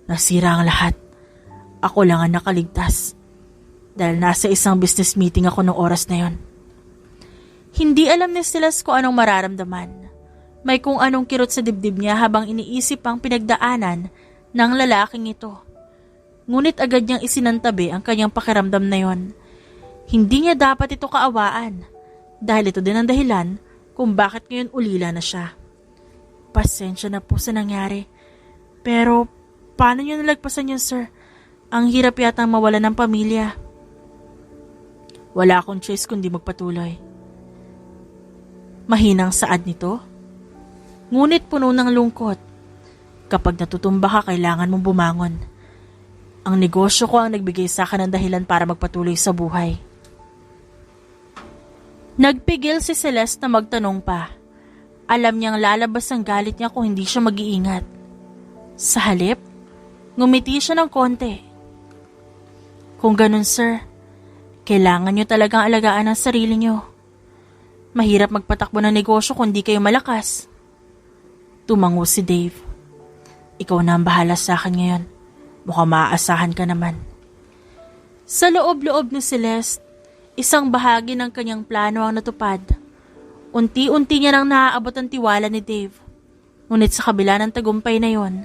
Nasira ang lahat. Ako lang ang nakaligtas. Dahil nasa isang business meeting ako noong oras na yon. Hindi alam ni Celeste kung anong mararamdaman. May kung anong kirot sa dibdib niya habang iniisip ang pinagdaanan ng lalaking ito. Ngunit agad niyang isinantabi ang kanyang pakiramdam na yon. Hindi niya dapat ito kaawaan dahil ito din ang dahilan kung bakit ngayon ulila na siya. Pasensya na po sa nangyari. Pero paano niyo nalagpasan yun, sir? Ang hirap yata mawala ng pamilya. Wala akong choice kundi magpatuloy. Mahinang saad nito. Ngunit puno ng lungkot. Kapag natutumba ka, kailangan mong bumangon. Ang negosyo ko ang nagbigay sa akin ng dahilan para magpatuloy sa buhay. Nagpigil si Celeste na magtanong pa. Alam niyang lalabas ang galit niya kung hindi siya mag-iingat. Sa halip, ngumiti siya ng konti. Kung ganun, sir, kailangan niyo talagang alagaan ang sarili niyo. Mahirap magpatakbo ng negosyo kung di kayo malakas. Tumango si Dave. Ikaw na ang bahala sa akin ngayon. Mukhang maaasahan ka naman. Sa loob-loob ni Celeste, isang bahagi ng kanyang plano ang natupad. Unti-unti niya nang naaabot ang tiwala ni Dave. Ngunit sa kabila ng tagumpay na yon,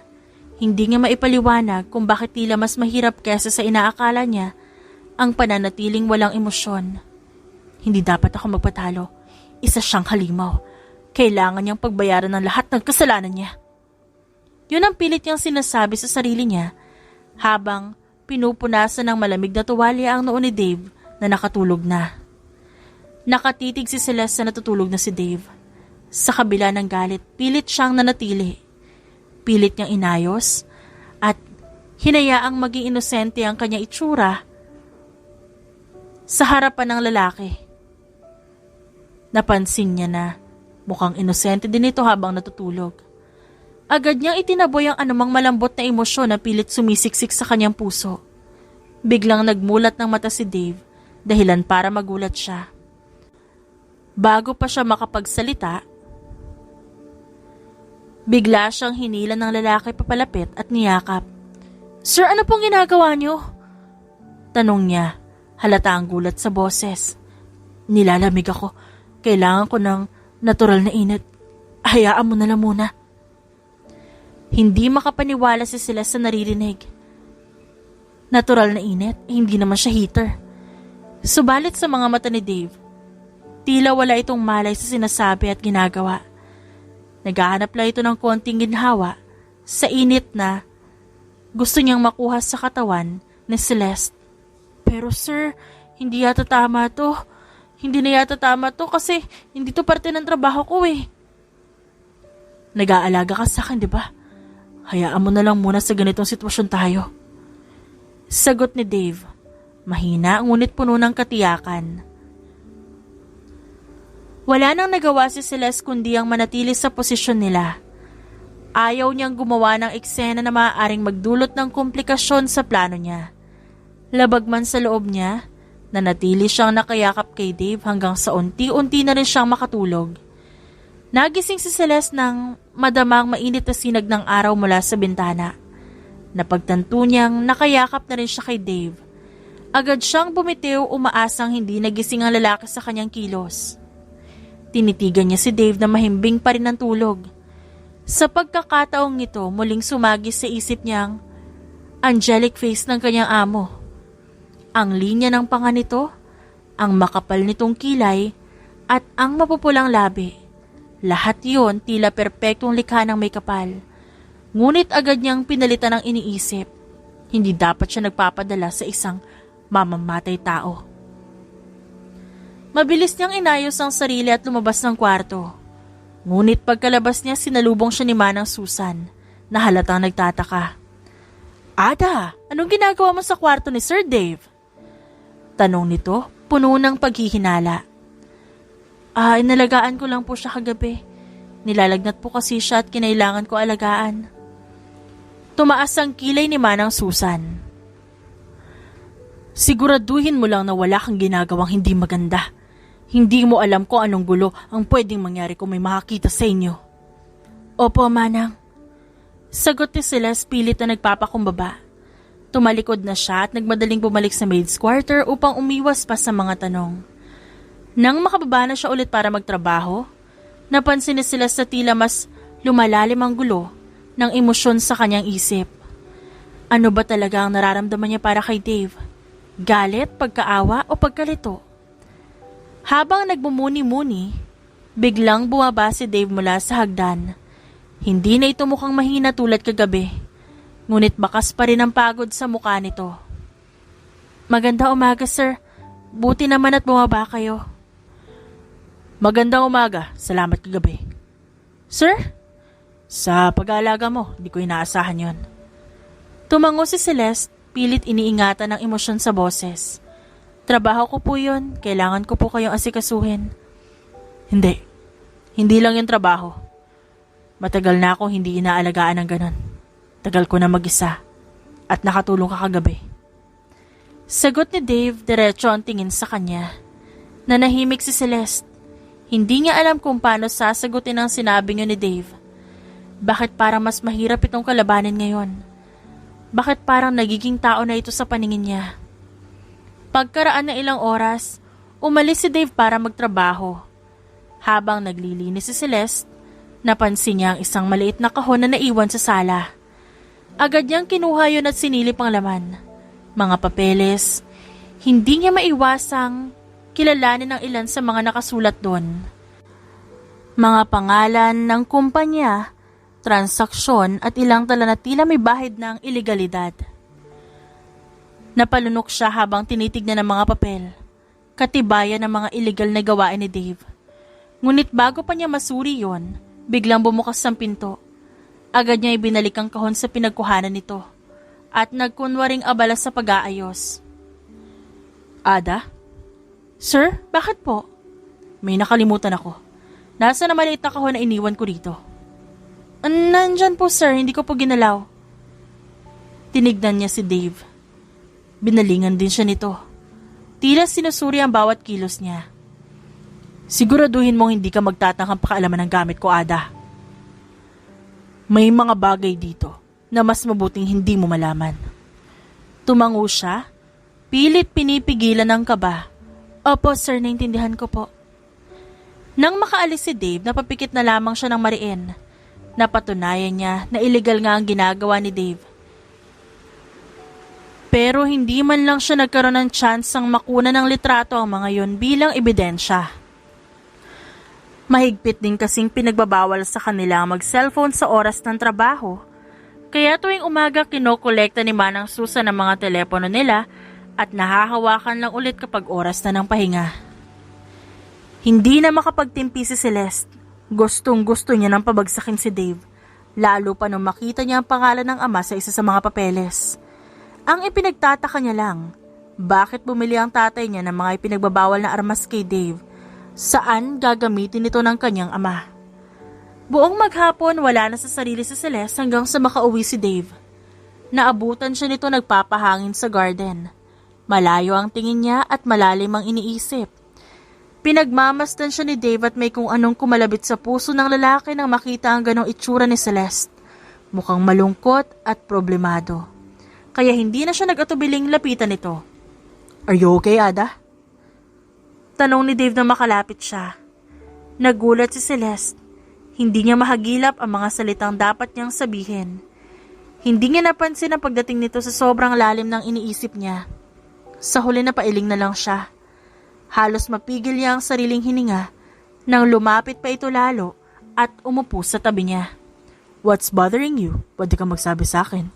hindi niya maipaliwanag kung bakit tila mas mahirap kesa sa inaakala niya ang pananatiling walang emosyon. Hindi dapat ako magpatalo. Isa siyang halimaw. Kailangan niyang pagbayaran ng lahat ng kasalanan niya. Yun ang pilit niyang sinasabi sa sarili niya habang pinupunasan ng malamig na tuwalya ang noo ni Dave na nakatulog na. Nakatitig si Celeste na natutulog na si Dave. Sa kabila ng galit, pilit siyang nanatili. Pilit niyang inayos at hinayaang maging inosente ang kanyang itsura sa harapan ng lalaki. Napansin niya na mukhang inosente din ito habang natutulog. Agad niyang itinaboy ang anumang malambot na emosyon na pilit sumisiksik sa kanyang puso. Biglang nagmulat ng mata si Dave, dahilan para magulat siya. Bago pa siya makapagsalita, bigla siyang hinila ng lalaki papalapit at niyakap. "Sir, ano pong ginagawa niyo?" Tanong niya, halata ang gulat sa boses. "Nilalamig ako. Kailangan ko ng natural na init. Hayaan mo na lang muna." Hindi makapaniwala si Celeste sa naririnig. Natural na init, hindi naman siya heater. Subalit sa mga mata ni Dave, tila wala itong malay sa sinasabi at ginagawa. Naghahanap lang ito ng konting ginhawa sa init na gusto niyang makuha sa katawan ni Celeste. "Pero sir, hindi yata tama to. Hindi na yata tama to kasi hindi to parte ng trabaho ko eh." "Nag-aalaga ka sa akin, di ba? Hayaan mo na lang muna sa ganitong sitwasyon tayo." Sagot ni Dave, mahina ngunit puno ng katiyakan. Wala nang nagawa si Celeste kundi ang manatili sa posisyon nila. Ayaw niyang gumawa ng eksena na maaaring magdulot ng komplikasyon sa plano niya. Labag man sa loob niya, nanatili siyang nakayakap kay Dave hanggang sa unti-unti na rin siyang makatulog. Nagising si Celeste nang madamang mainit na sinag ng araw mula sa bintana. Napagtanto niyang nakayakap na rin siya kay Dave. Agad siyang bumitiw, umaasang hindi nagising ang lalaki sa kanyang kilos. Tinitigan niya si Dave na mahimbing pa rin ang tulog. Sa pagkakataong nito, muling sumagis sa isip niyang angelic face ng kanyang amo. Ang linya ng panga nito, ang makapal nitong kilay, at ang mapupulang labi. Lahat yon tila perpektong likha ng may kapal. Ngunit agad niyang pinalitan ang iniisip. Hindi dapat siya nagpapadala sa isang mamamatay tao. Mabilis niyang inayos ang sarili at lumabas ng kwarto. Ngunit pagkalabas niya, sinalubong siya ni Manang Susan, na halatang nagtataka. "Ada, anong ginagawa mo sa kwarto ni Sir Dave?" Tanong nito, puno ng paghihinala. Inalagaan ko lang po siya kagabi. Nilalagnat po kasi siya at kinailangan ko alagaan." Tumaas ang kilay ni Manang Susan. "Siguraduhin mo lang na wala kang ginagawang hindi maganda. Hindi mo alam kung anong gulo ang pwedeng mangyari kung may makakita sa inyo." "Opo, Manang." Sagot ni Celeste pilit na nagpapakumbaba. Tumalikod na siya at nagmadaling bumalik sa maid's quarter upang umiwas pa sa mga tanong. Nang makababa na siya ulit para magtrabaho, napansin ni Celeste sa tila mas lumalalim ang gulo ng emosyon sa kanyang isip. Ano ba talaga ang nararamdaman niya para kay Dave? Galit, pagkaawa o pagkalito? Habang nagmumuni-muni, biglang bumaba si Dave mula sa hagdan. Hindi na ito mukhang mahina tulad kagabi, ngunit bakas pa rin ang pagod sa mukha nito. "Magandang umaga, sir. Buti naman at bumaba kayo." "Magandang umaga. Salamat kagabi." "Sir?" "Sa pag-aalaga mo, di ko inaasahan yon." Tumango si Celeste, pilit iniingatan ng emosyon sa boses. "Trabaho ko po yun. Kailangan ko po kayong asikasuhin." Hindi. Hindi lang yung trabaho. Matagal na akong hindi inaalagaan ng ganon. Tagal ko na mag-isa. At nakatulong ka kagabi." Sagot ni Dave, diretso ang tingin sa kanya. Nanahimik si Celeste. Hindi niya alam kung paano sasagutin ang sinabi niyo ni Dave. Bakit parang mas mahirap itong kalabanin ngayon? Bakit parang nagiging tao na ito sa paningin niya? Pagkaraan ng ilang oras, umalis si Dave para magtrabaho. Habang naglilinis si Celeste, napansin niya ang isang maliit na kahon na naiwan sa sala. Agad niyang kinuha yun at sinilip ang laman. Mga papeles. Hindi niya maiwasang kilalanin ang ilan sa mga nakasulat doon. Mga pangalan ng kumpanya, transaksyon at ilang tala na tila may bahid ng ilegalidad. Napalunok siya habang tinitignan ng mga papel, katibayan ng mga ilegal na gawain ni Dave. Ngunit bago pa niya masuri yon, biglang bumukas ang pinto. Agad niya ibinalik ang kahon sa pinagkuhanan nito at nagkunwaring abala sa pag-aayos. Ada? Sir, bakit po? May nakalimutan ako. Nasa na maliit na kahon na iniwan ko dito? Nandyan po sir, hindi ko po ginalaw. Tinignan niya si Dave. Binalingan din siya nito. Tila sinusuri ang bawat kilos niya. Siguraduhin mong hindi ka magtatangkang pakialaman ng gamit ko, Ada. May mga bagay dito na mas mabuting hindi mo malaman. Tumango siya, pilit pinipigilan ng kaba. Opo sir, naintindihan ko po. Nang makaalis si Dave, napapikit na lamang siya ng mariin. Napatunayan niya na illegal nga ang ginagawa ni Dave. Pero hindi man lang siya nagkaroon ng tsansang makuna ng litrato ang mga yon bilang ebidensya. Mahigpit din kasing pinagbabawal sa kanila mag-cellphone sa oras ng trabaho. Kaya tuwing umaga kinokolekta ni Manang Susan ang mga telepono nila at nahahawakan lang ulit kapag oras na ng pahinga. Hindi na makapagtimpi si Celeste. Gustong-gusto niya nang pabagsakin si Dave, lalo pa nung makita niya ang pangalan ng ama sa isa sa mga papeles. Ang ipinagtataka niya lang, bakit bumili ang tatay niya ng mga ipinagbabawal na armas kay Dave? Saan gagamitin ito ng kanyang ama? Buong maghapon wala na sa sarili si Celeste hanggang sa makauwi si Dave. Naabutan siya nito nagpapahangin sa garden. Malayo ang tingin niya at malalim ang iniisip. Pinagmamasdan siya ni Dave at may kung anong kumalabit sa puso ng lalaki nang makita ang ganong itsura ni Celeste. Mukhang malungkot at problemado. Kaya hindi na siya nag-atubiling lapitan ito. Are you okay, Ada? Tanong ni Dave na makalapit siya. Nagulat si Celeste. Hindi niya mahagilap ang mga salitang dapat niyang sabihin. Hindi niya napansin ang pagdating nito sa sobrang lalim ng iniisip niya. Sa huli na pailing na lang siya. Halos mapigil niya ang sariling hininga nang lumapit pa ito lalo at umupo sa tabi niya. What's bothering you? Pwede kang magsabi sa akin.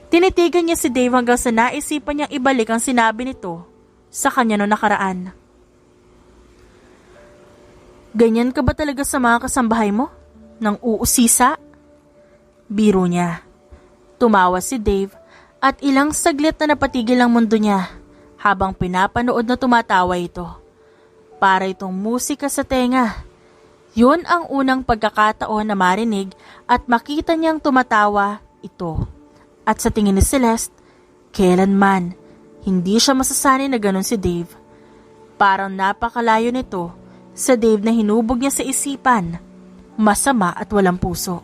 Tinitigan niya si Dave hanggang sa naisipan niyang ibalik ang sinabi nito sa kanya noong nakaraan. Ganyan ka ba talaga sa mga kasambahay mo? Nang uusisa? Biro niya. Tumawa si Dave at ilang saglit na napatigil ang mundo niya habang pinapanood na tumatawa ito. Para itong musika sa tenga. Yun ang unang pagkakataon na marinig at makita niyang tumatawa ito. At sa tingin ni Celeste, kailanman hindi siya masasanay na ganun si Dave. Parang napakalayo nito sa Dave na hinubog niya sa isipan. Masama at walang puso.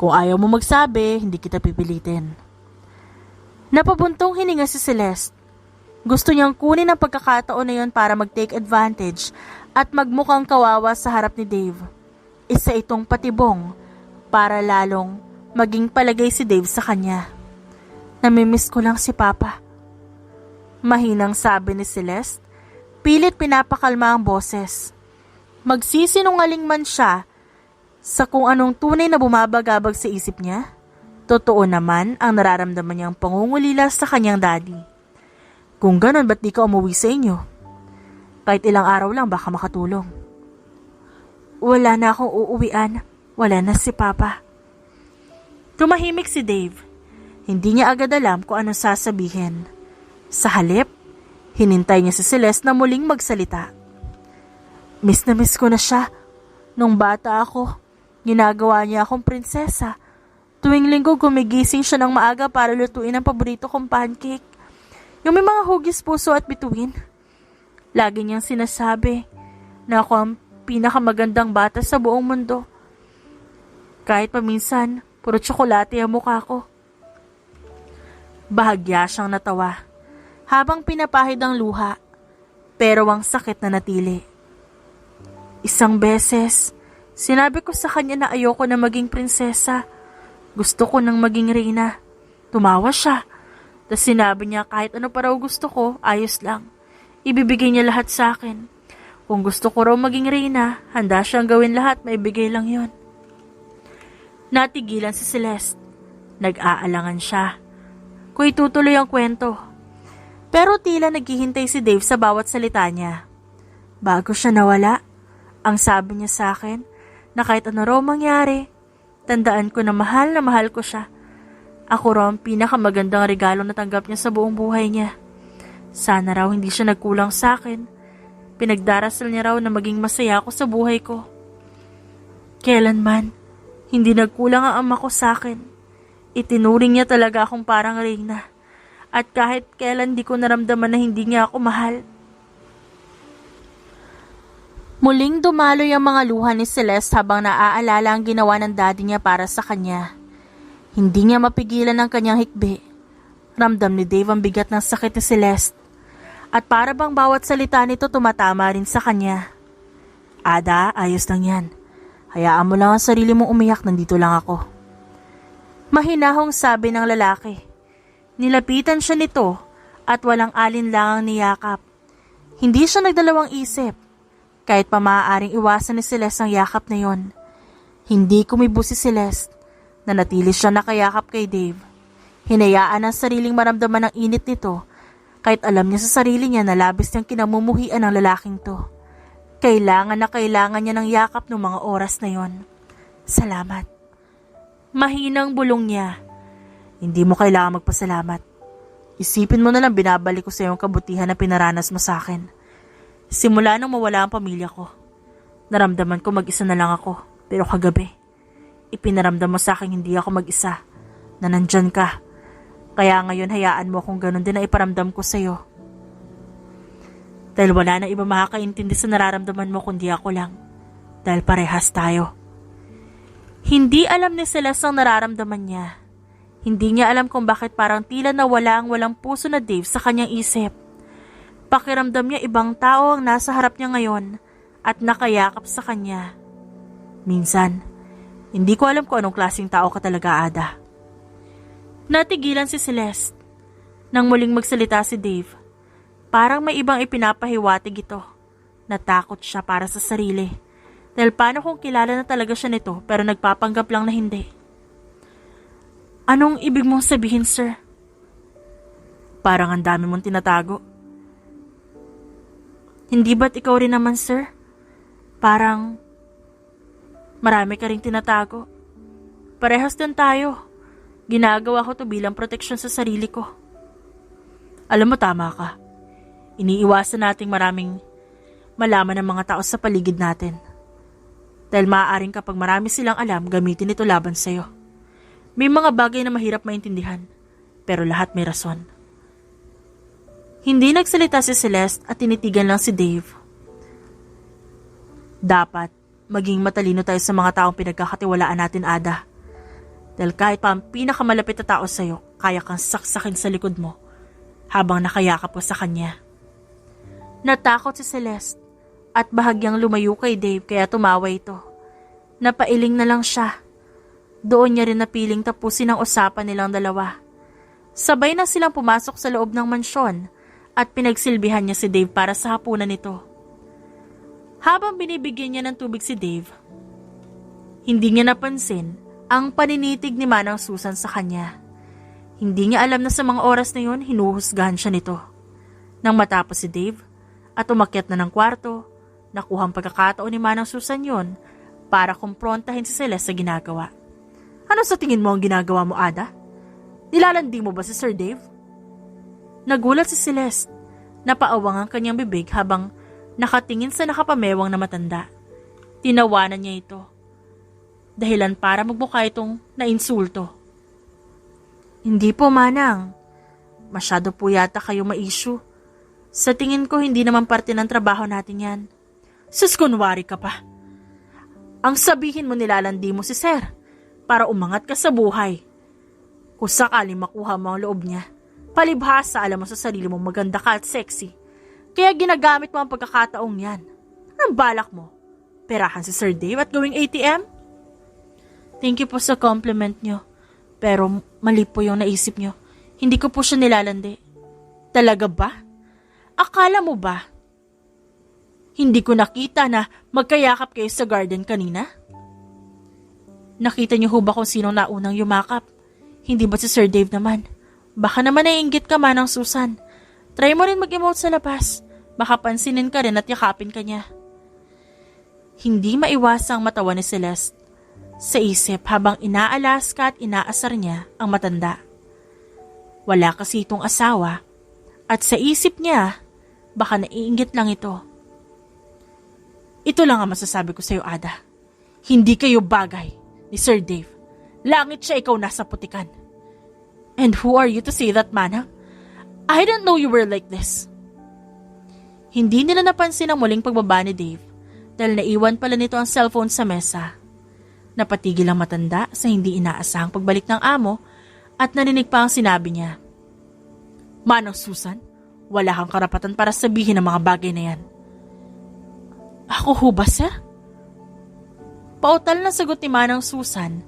Kung ayaw mo magsabi, hindi kita pipilitin. Napabuntong hininga si Celeste. Gusto niyang kunin ang pagkakataon na yon para mag-take advantage at magmukhang kawawa sa harap ni Dave. Isa itong patibong para lalong maging palagay si Dave sa kanya. Namimiss ko lang si Papa. Mahinang sabi ni Celeste, pilit pinapakalma ang boses. Magsisinungaling man siya sa kung anong tunay na bumabagabag sa isip niya, totoo naman ang nararamdaman niyang pangungulila sa kanyang daddy. Kung ganon, ba't di ka umuwi sa inyo? Kahit ilang araw lang baka makatulong. Wala na akong uuwian. Wala na si Papa. Tumahimik si Dave. Hindi niya agad alam kung anong sasabihin. Sa halip, hinintay niya si Celeste na muling magsalita. Miss na miss ko na siya. Nung bata ako, ginagawa niya akong prinsesa. Tuwing linggo gumigising siya ng maaga para lutuin ang paborito kong pancake. Yung may mga hugis puso at bituin. Lagi niyang sinasabi na ako ang pinakamagandang bata sa buong mundo. Kahit paminsan, puro tsokolate ang mukha ko. Bahagya siyang natawa habang pinapahid ang luha, pero ang sakit na natili. Isang beses, sinabi ko sa kanya na ayoko na maging prinsesa. Gusto ko nang maging reyna. Tumawa siya. Tapos sinabi niya kahit ano pa raw gusto ko, ayos lang. Ibibigay niya lahat sa akin. Kung gusto ko raw maging reyna, handa siyang gawin lahat, maibigay lang yon. Natigilan si Celeste. Nag-aalangan siya kung itutuloy ang kwento. Pero tila naghihintay si Dave sa bawat salita niya. Bago siya nawala, ang sabi niya sa akin na kahit ano raw mangyari, tandaan ko na mahal ko siya. Ako raw ang pinakamagandang regalo na tanggap niya sa buong buhay niya. Sana raw hindi siya nagkulang sa akin. Pinagdarasal niya raw na maging masaya ako sa buhay ko. Kailanman, hindi nagkulang ang ama ko sa akin. Itinuring niya talaga akong parang reyna. At kahit kailan di ko naramdaman na hindi niya ako mahal. Muling dumaloy ang mga luha ni Celeste habang naaalala ang ginawa ng daddy niya para sa kanya. Hindi niya mapigilan ang kanyang hikbi. Ramdam ni Dave ang bigat ng sakit ni Celeste. At para bang bawat salita nito tumatama rin sa kanya. Ada, ayos lang yan. Hayaan mo lang ang sarili mong umiyak, nandito lang ako. Mahinahong sabi ng lalaki. Nilapitan siya nito at walang alinlangang niyakap. Hindi siya nagdalawang isip. Kahit pa maaaring iwasan ni Celeste ang yakap na yon. Hindi kumibo si Celeste. Nanatili siya nakayakap kay Dave. Hinayaan ang sariling maramdaman ang init nito kahit alam niya sa sarili niya na labis niyang kinamumuhian ng lalaking to. Kailangan niya ng yakap ng mga oras na yon. Salamat. Mahinang bulong niya. Hindi mo kailangan magpasalamat. Isipin mo na lang binabalik ko sa iyong kabutihan na pinaranas mo sa akin. Simula nang mawala ang pamilya ko, naramdaman ko mag-isa na lang ako. Pero kagabi, ipinaramdam mo sa akin hindi ako mag-isa, na nandyan ka. Kaya ngayon hayaan mo kung ganun din na iparamdam ko sa'yo. Dahil wala na iba makakaintindi sa nararamdaman mo kundi ako lang. Dahil parehas tayo. Hindi alam ni Celeste ang nararamdaman niya. Hindi niya alam kung bakit parang tila nawala ang walang puso na Dave sa kanyang isip. Pakiramdam niya ibang tao ang nasa harap niya ngayon at nakayakap sa kanya. Minsan, hindi ko alam kung anong klaseng tao ka talaga, Ada. Natigilan si Celeste. Nang muling magsalita si Dave, parang may ibang ipinapahiwatig ito. Natakot siya para sa sarili. Dahil paano kung kilala na talaga siya nito pero nagpapanggap lang na hindi? Anong ibig mong sabihin, sir? Parang ang dami mong tinatago. Hindi ba't ikaw rin naman, sir? Parang marami ka ring tinatago. Parehas din tayo. Ginagawa ko to bilang proteksyon sa sarili ko. Alam mo, tama ka. Iniiwasan nating maraming malaman ng mga tao sa paligid natin. Dahil maaaring kapag marami silang alam, gamitin ito laban sa'yo. May mga bagay na mahirap maintindihan, pero lahat may rason. Hindi nagsalita si Celeste at tinitigan lang si Dave. Dapat maging matalino tayo sa mga taong pinagkakatiwalaan natin, Ada. Dahil kahit pa ang pinakamalapit na tao sa'yo, kaya kang saksakin sa likod mo habang nakayakap mo sa kanya. Natakot si Celeste at bahagyang lumayo kay Dave kaya tumawa ito. Napailing na lang siya. Doon niya rin napiling tapusin ang usapan nilang dalawa. Sabay na silang pumasok sa loob ng mansyon at pinagsilbihan niya si Dave para sa hapunan nito. Habang binibigyan niya ng tubig si Dave, hindi niya napansin ang paninitig ni Manang Susan sa kanya. Hindi niya alam na sa mga oras na yun, hinuhusgahan siya nito. Nang matapos si Dave at umakyat na ng kwarto, nakuhang pagkakataon ni Manang Susan yun para kumprontahin si Celeste sa ginagawa. Ano sa tingin mo ang ginagawa mo, Ada? Nilalandi mo ba si Sir Dave? Nagulat si Celeste. Napaawang ang kanyang bibig habang nakatingin sa nakapamewang na matanda. Tinawanan niya ito. Dahilan para magmukha itong nainsulto. Hindi po, Manang. Masyado po yata kayo ma-issue. Sa tingin ko hindi naman parte ng trabaho natin yan. Sus, kunwari ka pa. Ang sabihin mo nilalandi mo si Sir para umangat ka sa buhay. Kung sakaling makuha mo ang loob niya, palibhasa alam mo sa sarili mong maganda ka at sexy. Kaya ginagamit mo ang pagkakataong yan. Anong balak mo? Perahan si Sir Dave at gawing ATM? Thank you po sa compliment nyo. Pero mali po yung naisip nyo. Hindi ko po siya nilalandi. Talaga ba? Akala mo ba? Hindi ko nakita na magkayakap kayo sa garden kanina. Nakita niyo ho ba kung sinong naunang yumakap? Hindi ba si Sir Dave naman? Baka naman naiinggit ka, Manang Susan. Try mo rin mag-emote sa labas. Baka pansinin ka rin at yakapin ka niya. Hindi maiwasang matawa ni Celeste sa isip habang inaalaska at inaasar niya ang matanda. Wala kasi itong asawa at sa isip niya, baka naiinggit lang ito. Ito lang ang masasabi ko sa iyo, Ada. Hindi kayo bagay ni Sir Dave. Langit siya, ikaw nasa putikan. And who are you to say that, Manang? I didn't know you were like this. Hindi nila napansin ang muling pagbaba ni Dave dahil naiwan pala nito ang cellphone sa mesa. Napatigil ang matanda sa hindi inaasahang pagbalik ng amo at narinig pa ang sinabi niya. Manang Susan, wala kang karapatan para sabihin ang mga bagay na yan. Ako ho ba, sir? Pautal na sagot ni Manang Susan,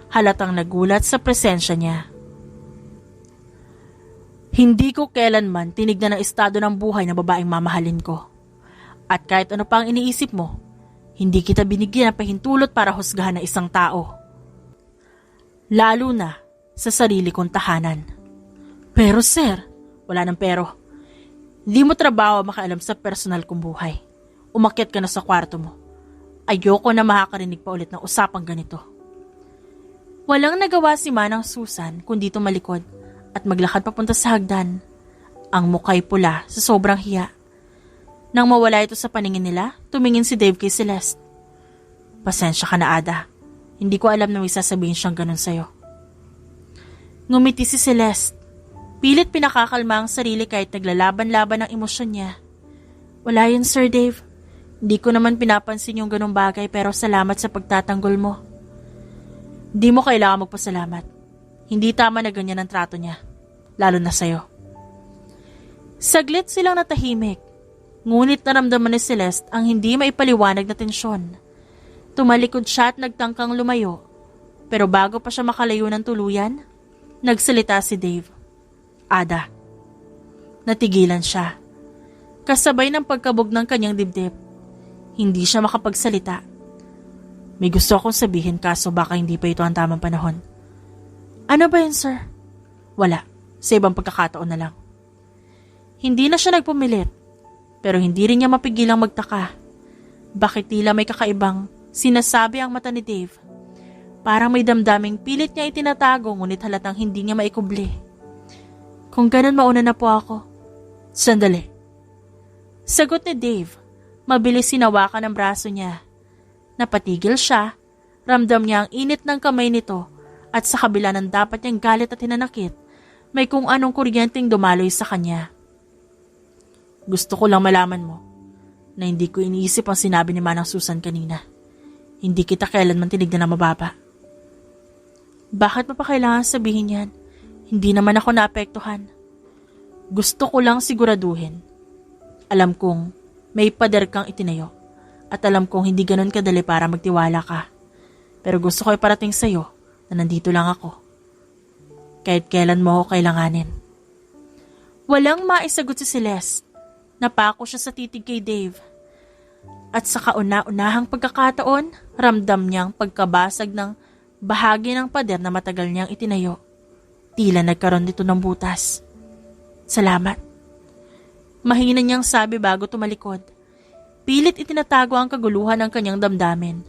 halatang nagulat sa presensya niya. Hindi ko kailanman tinignan ang estado ng buhay ng babaeng mamahalin ko. At kahit ano pa ang iniisip mo, hindi kita binigyan ng pahintulot para husgahan ng isang tao. Lalo na sa sarili kong tahanan. Pero sir, wala nang pero. Hindi mo trabaho makialam sa personal kong buhay. Umakyat ka na sa kwarto mo. Ayoko na makakarinig pa ulit ng usapang ganito. Walang nagawa si Manang Susan kundi tumalikod at maglakad papunta sa hagdan. Ang mukhay pula sa sobrang hiya. Nang mawala ito sa paningin nila, tumingin si Dave kay Celeste. Pasensya ka na, Ada. Hindi ko alam na may sasabihin siyang ganun sa'yo. Ngumiti si Celeste. Pilit pinakakalma ang sarili kahit naglalaban-laban ang emosyon niya. Wala yun, Sir Dave. Hindi ko naman pinapansin yung ganung bagay pero salamat sa pagtatanggol mo. Di mo kailangan magpasalamat. Hindi tama na ganyan ang trato niya. Lalo na sa'yo. Saglit silang natahimik. Ngunit naramdaman ni Celeste ang hindi maipaliwanag na tensyon. Tumalikod siya at nagtangkang lumayo. Pero bago pa siya makalayo ng tuluyan, nagsalita si Dave. Ada. Natigilan siya. Kasabay ng pagkabog ng kanyang dibdib. Hindi siya makapagsalita. May gusto akong sabihin kaso baka hindi pa ito ang tamang panahon. Ano ba yun, sir? Wala. Sa ibang pagkakataon na lang. Hindi na siya nagpumilit. Pero hindi rin niya mapigilang magtaka. Bakit tila may kakaibang sinasabi ang mata ni Dave? Parang may damdaming pilit niya itinatago ngunit halatang hindi niya maikubli. Kung ganun mauna na po ako. Sandali. Sagot ni Dave. Mabilis sinawakan ang braso niya. Napatigil siya. Ramdam niya ang init ng kamay nito at sa kabila ng dapat niyang galit at hinanakit, may kung anong kuryenteng dumaloy sa kanya. Gusto ko lang malaman mo na hindi ko iniisip ang sinabi ni Manang Susan kanina. Hindi kita kailanman tinignan na mababa. Bakit mo pa kailangan sabihin yan? Hindi naman ako naapektuhan. Gusto ko lang siguraduhin. Alam kong may pader kang itinayo at alam kong hindi ganun kadali para magtiwala ka. Pero gusto ko iparating sa'yo na nandito lang ako. Kahit kailan mo ako kailanganin. Walang maisagot si Celeste. Napako siya sa titig kay Dave. At sa kauna-unahang pagkakataon, ramdam niyang pagkabasag ng bahagi ng pader na matagal niyang itinayo. Tila nagkaroon dito ng butas. Salamat. Mahina niyang sabi bago tumalikod. Pilit itinatago ang kaguluhan ng kanyang damdamin.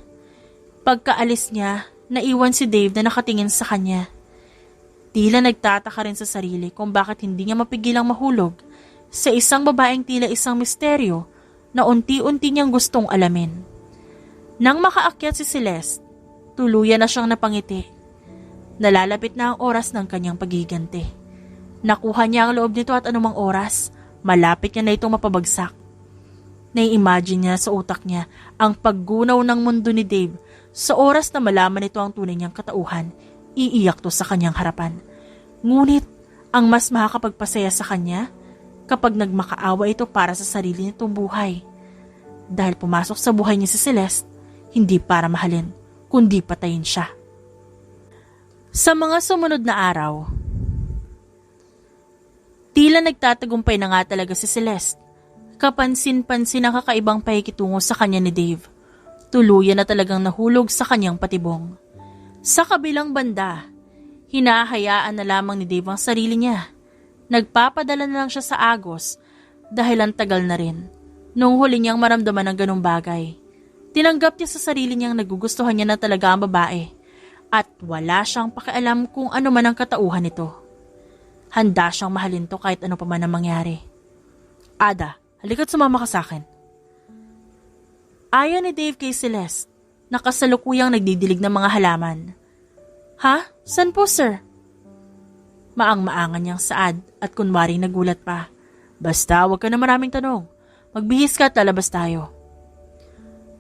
Pagkaalis niya, naiwan si Dave na nakatingin sa kanya. Tila nagtataka rin sa sarili kung bakit hindi niya mapigilang mahulog sa isang babaeng tila isang misteryo na unti-unti niyang gustong alamin. Nang makaakyat si Celeste, tuluyan na siyang napangiti. Nalalapit na ang oras ng kanyang paghiganti. Nakuha niya ang loob nito at anumang oras, malapit niya na itong mapabagsak. Nai-imagine niya sa utak niya ang paggunaw ng mundo ni Dave sa oras na malaman nito ang tunay niyang katauhan. Iiyak to sa kanyang harapan. Ngunit, ang mas makakapagpasaya sa kanya kapag nagmakaawa ito para sa sarili nitong buhay. Dahil pumasok sa buhay niya si Celeste, hindi para mahalin, kundi patayin siya. Sa mga sumunod na araw, tila nagtatagumpay na nga talaga si Celeste. Kapansin-pansin ang kakaibang pakikitungo sa kanya ni Dave. Tuluyan na talagang nahulog sa kanyang patibong. Sa kabilang banda, hinahayaan na lamang ni Dave ang sarili niya. Nagpapadala na lang siya sa Agos dahil ang tagal na rin. Nung huli niyang maramdaman ng ganung bagay, tinanggap niya sa sarili niyang nagugustuhan niya na talaga ang babae at wala siyang pakialam kung ano man ang katauhan nito. Handa siyang mahalin to kahit ano pa man ang mangyari. Ada, halika't sumama ka sa akin. Ayaw ni Dave kay Celeste, nakasalukuyang nagdidilig ng mga halaman. Ha? San po, sir? Maang-maangan niyang saad at kunwaring nagulat pa. Basta, wag ka na maraming tanong. Magbihis ka at lalabas tayo.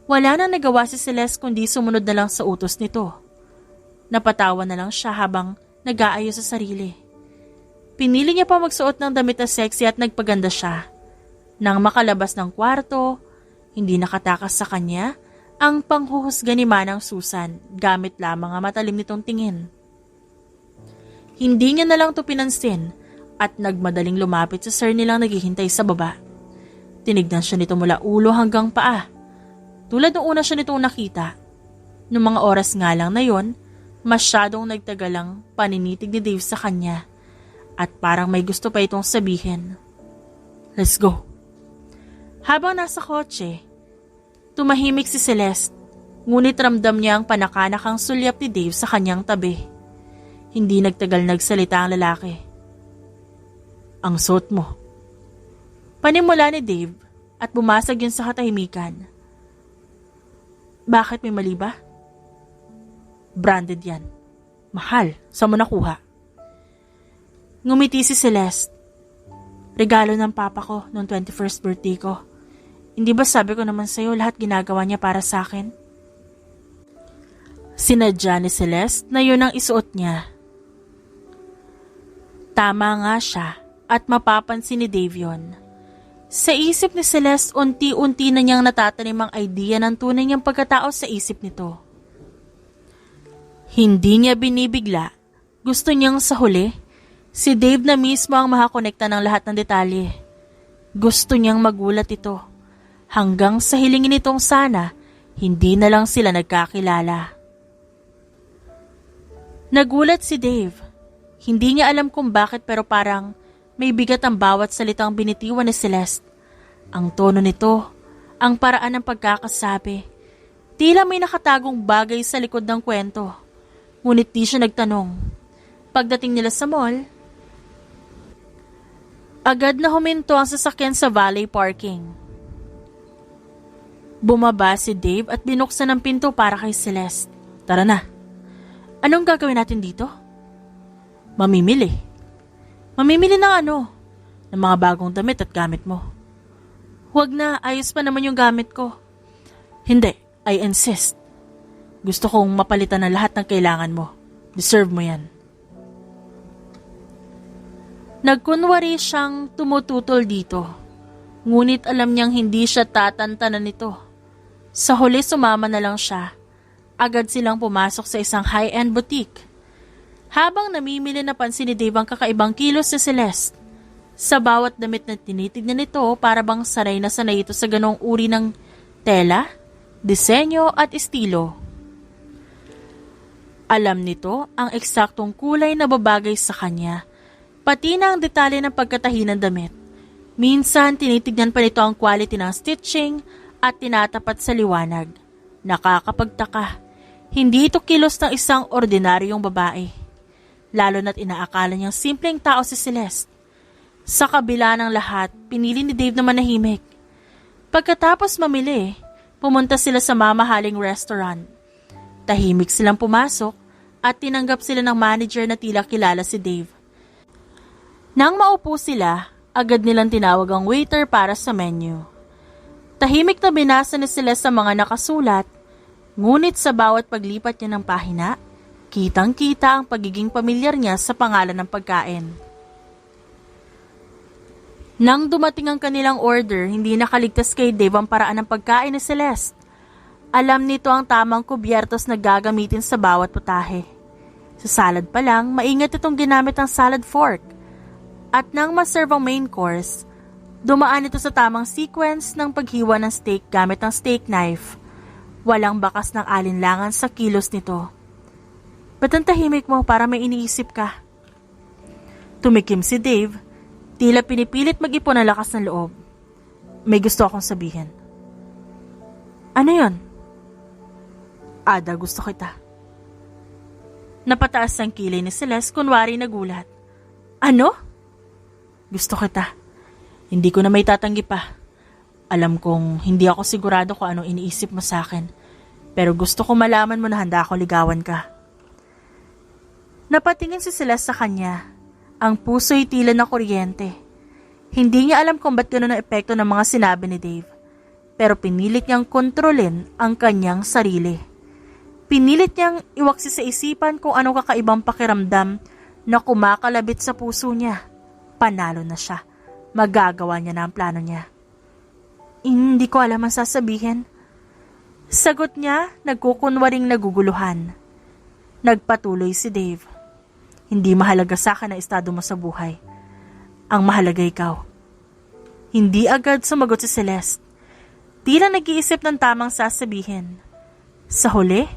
Wala nang nagawa si Celeste kundi sumunod na lang sa utos nito. Napatawa na lang siya habang nag-aayos sa sarili. Pinili niya pa magsuot ng damit na sexy at nagpaganda siya. Nang makalabas ng kwarto, hindi nakatakas sa kanya ang panghuhusga ni Manang Susan gamit lamang ang matalim nitong tingin. Hindi niya na lang to pinansin at nagmadaling lumapit sa sir nilang naghihintay sa baba. Tinignan siya nito mula ulo hanggang paa. Tulad ng una siya nitong nakita. Noong mga oras nga lang na yon, masyadong nagtagal ang paninitig ni Dave sa kanya at parang may gusto pa itong sabihin. Let's go. Habang nasa kotse, tumahimik si Celeste, ngunit ramdam niya ang panakanakang sulyap ni Dave sa kanyang tabi. Hindi nagtagal nagsalita ang lalaki. Ang suot mo. Panimula ni Dave at bumasag yun sa katahimikan. Bakit, may mali ba? Branded yan. Mahal, saan mo nakuha? Ngumiti si Celeste. Regalo ng papa ko noong 21st birthday ko. Hindi ba sabi ko naman sa'yo lahat ginagawa niya para sa akin? Sinadya ni Celeste na yun ang isuot niya. Tama nga siya at mapapansin ni Dave yun. Sa isip ni Celeste, unti-unti na niyang natatanim ang idea ng tunay niyang pagkatao sa isip nito. Hindi niya binibigla. Gusto niyang sa huli, si Dave na mismo ang makakonekta ng lahat ng detalye. Gusto niyang magulat ito. Hanggang sa hilingin nitong sana, hindi na lang sila nagkakilala. Nagulat si Dave. Hindi niya alam kung bakit pero parang may bigat ang bawat salitang binitiwan ni Celeste. Ang tono nito, ang paraan ng pagkakasabi. Tila may nakatagong bagay sa likod ng kwento. Ngunit di siya nagtanong. Pagdating nila sa mall, agad na huminto ang sasakyan sa valet parking. Bumaba si Dave at binuksan ang pinto para kay Celeste. Tara na. Anong gagawin natin dito? Mamimili. Mamimili ng ano? Ng mga bagong damit at gamit mo. Huwag na, ayos pa naman yung gamit ko. Hindi, I insist. Gusto kong mapalitan ng lahat ng kailangan mo. Deserve mo yan. Nagkunwari siyang tumututol dito. Ngunit alam niyang hindi siya tatantanan nito. Sa huli sumama na lang siya. Agad silang pumasok sa isang high-end boutique. Habang namimili napansin ni Dave ang kakaibang kilos si Celeste. Sa bawat damit na tinitignan nito para bang sanay na sanay ito sa ganong uri ng tela, disenyo at estilo. Alam nito ang eksaktong kulay na babagay sa kanya, pati na ang detalye ng pagkatahi ng damit. Minsan tinitignan pa nito ang quality ng stitching at tinatapat sa liwanag. Nakakapagtaka, hindi ito kilos ng isang ordinaryong babae. Lalo na't inaakala niyang simpleng tao si Celeste. Sa kabila ng lahat, pinili ni Dave na manahimik. Pagkatapos mamili, pumunta sila sa mamahaling restaurant. Tahimik silang pumasok at tinanggap sila ng manager na tila kilala si Dave. Nang maupo sila, agad nilang tinawag ang waiter para sa menu. Tahimik na binasa ni Celeste sa mga nakasulat, ngunit sa bawat paglipat niya ng pahina, kitang-kita ang pagiging pamilyar niya sa pangalan ng pagkain. Nang dumating ang kanilang order, hindi nakaligtas kay Dave ang paraan ng pagkain ni Celeste. Alam nito ang tamang kubyertos na gagamitin sa bawat putahe. Sa salad pa lang, maingat itong ginamit ang salad fork. At nang maserve ang main course, Dumaan ito sa tamang sequence ng paghiwa ng steak gamit ang steak knife. Walang bakas ng alinlangan sa kilos nito. Ba't ang tahimik mo para may iniisip ka? Tumikim si Dave, tila pinipilit mag-ipon ang lakas ng loob. May gusto akong sabihin. Ano yon? Ada, gusto kita. Napataas ang kilay ni Celeste kunwari nagulat. Ano? Gusto kita. Hindi ko na may tatanggi pa. Alam kong hindi ako sigurado kung anong iniisip mo sa akin. Pero gusto ko malaman mo na handa akong ligawan ka. Napatingin si Celeste sa kanya. Ang puso'y tila na kuryente. Hindi niya alam kung ba't gano'n ang epekto ng mga sinabi ni Dave. Pero pinilit niyang kontrolin ang kanyang sarili. Pinilit niyang iwaksi sa isipan kung anong kakaibang pakiramdam na kumakalabit sa puso niya. Panalo na siya. Magagawa niya na ang plano niya. Hindi ko alam ang sasabihin. Sagot niya, nagkukunwaring naguguluhan. Nagpatuloy si Dave. Hindi mahalaga sa akin ang estado mo sa buhay. Ang mahalaga ikaw. Hindi agad sumagot si Celeste. Tila nag-iisip ng tamang sasabihin. Sa huli,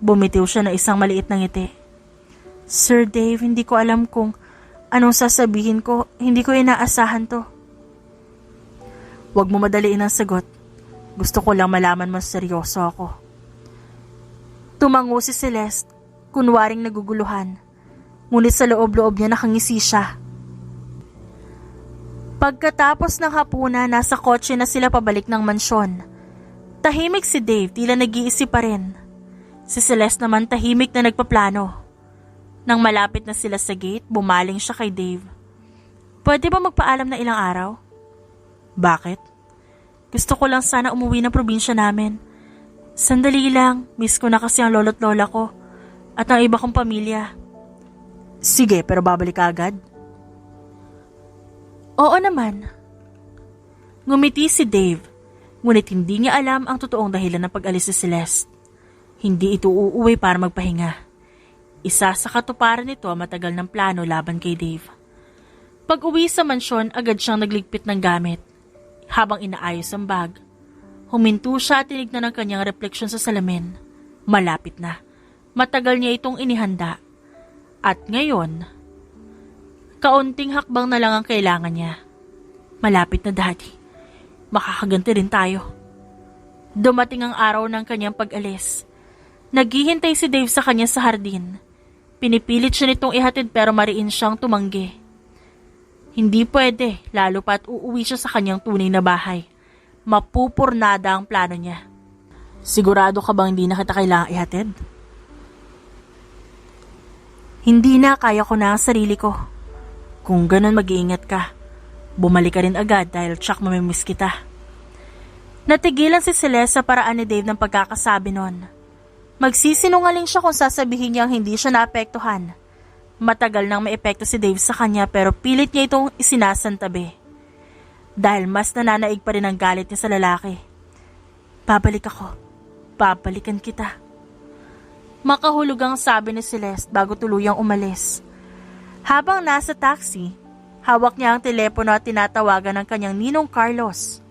bumitiw siya ng isang maliit na ngiti. Sir Dave, hindi ko alam kung anong sasabihin ko. Hindi ko inaasahan to. Huwag mo madaliin ang sagot. Gusto ko lang malaman mo seryoso ako. Tumango si Celeste, kunwaring naguguluhan. Ngunit sa loob-loob niya nakangisi siya. Pagkatapos ng hapunan, nasa kotse na sila pabalik ng mansyon. Tahimik si Dave, tila nag-iisip pa rin. Si Celeste naman tahimik na nagpaplano. Nang malapit na sila sa gate, bumaling siya kay Dave. Pwede ba magpaalam na ilang araw? Bakit? Gusto ko lang sana umuwi ng probinsya namin. Sandali lang, miss ko na kasi ang lolo't lola ko at ang iba kong pamilya. Sige, pero babalik ka agad? Oo naman. Ngumiti si Dave, ngunit hindi niya alam ang totoong dahilan ng pag-alis ni Celeste. Hindi ito uuwi para magpahinga. Isa sa katuparan nito ang matagal ng plano laban kay Dave. Pag-uwi sa mansyon, agad siyang nagligpit ng gamit. Habang inaayos ang bag, huminto siya at tinignan ang kanyang refleksyon sa salamin. Malapit na. Matagal niya itong inihanda. At ngayon, kaunting hakbang na lang ang kailangan niya. Malapit na, Daddy. Makakaganti rin tayo. Dumating ang araw ng kanyang pag-alis. Naghihintay si Dave sa kanya sa hardin. Pinipilit siya nitong ihatid pero mariin siyang tumanggi. Hindi pwede, lalo pa't uuwi siya sa kanyang tunay na bahay. Mapupurnada ang plano niya. Sigurado ka bang hindi na kita kailangang ihatid? Hindi na, kaya ko na ang sarili ko. Kung ganun, mag-iingat ka. Bumalik ka rin agad dahil tsak mamimiss kita. Natigilan si Celeste sa paraan ni Dave ng pagkakasabi nun. Magsisinungaling siya kung sasabihin niyang hindi siya naapektuhan. Matagal nang may epekto si Dave sa kanya pero pilit niya itong isinasantabi. Dahil mas nananaig pa rin ang galit niya sa lalaki. Babalik ako. Babalikan kita. Makahulog ang sabi ni Celeste bago tuluyang umalis. Habang nasa taxi, hawak niya ang telepono at tinatawagan ng kanyang ninong Carlos.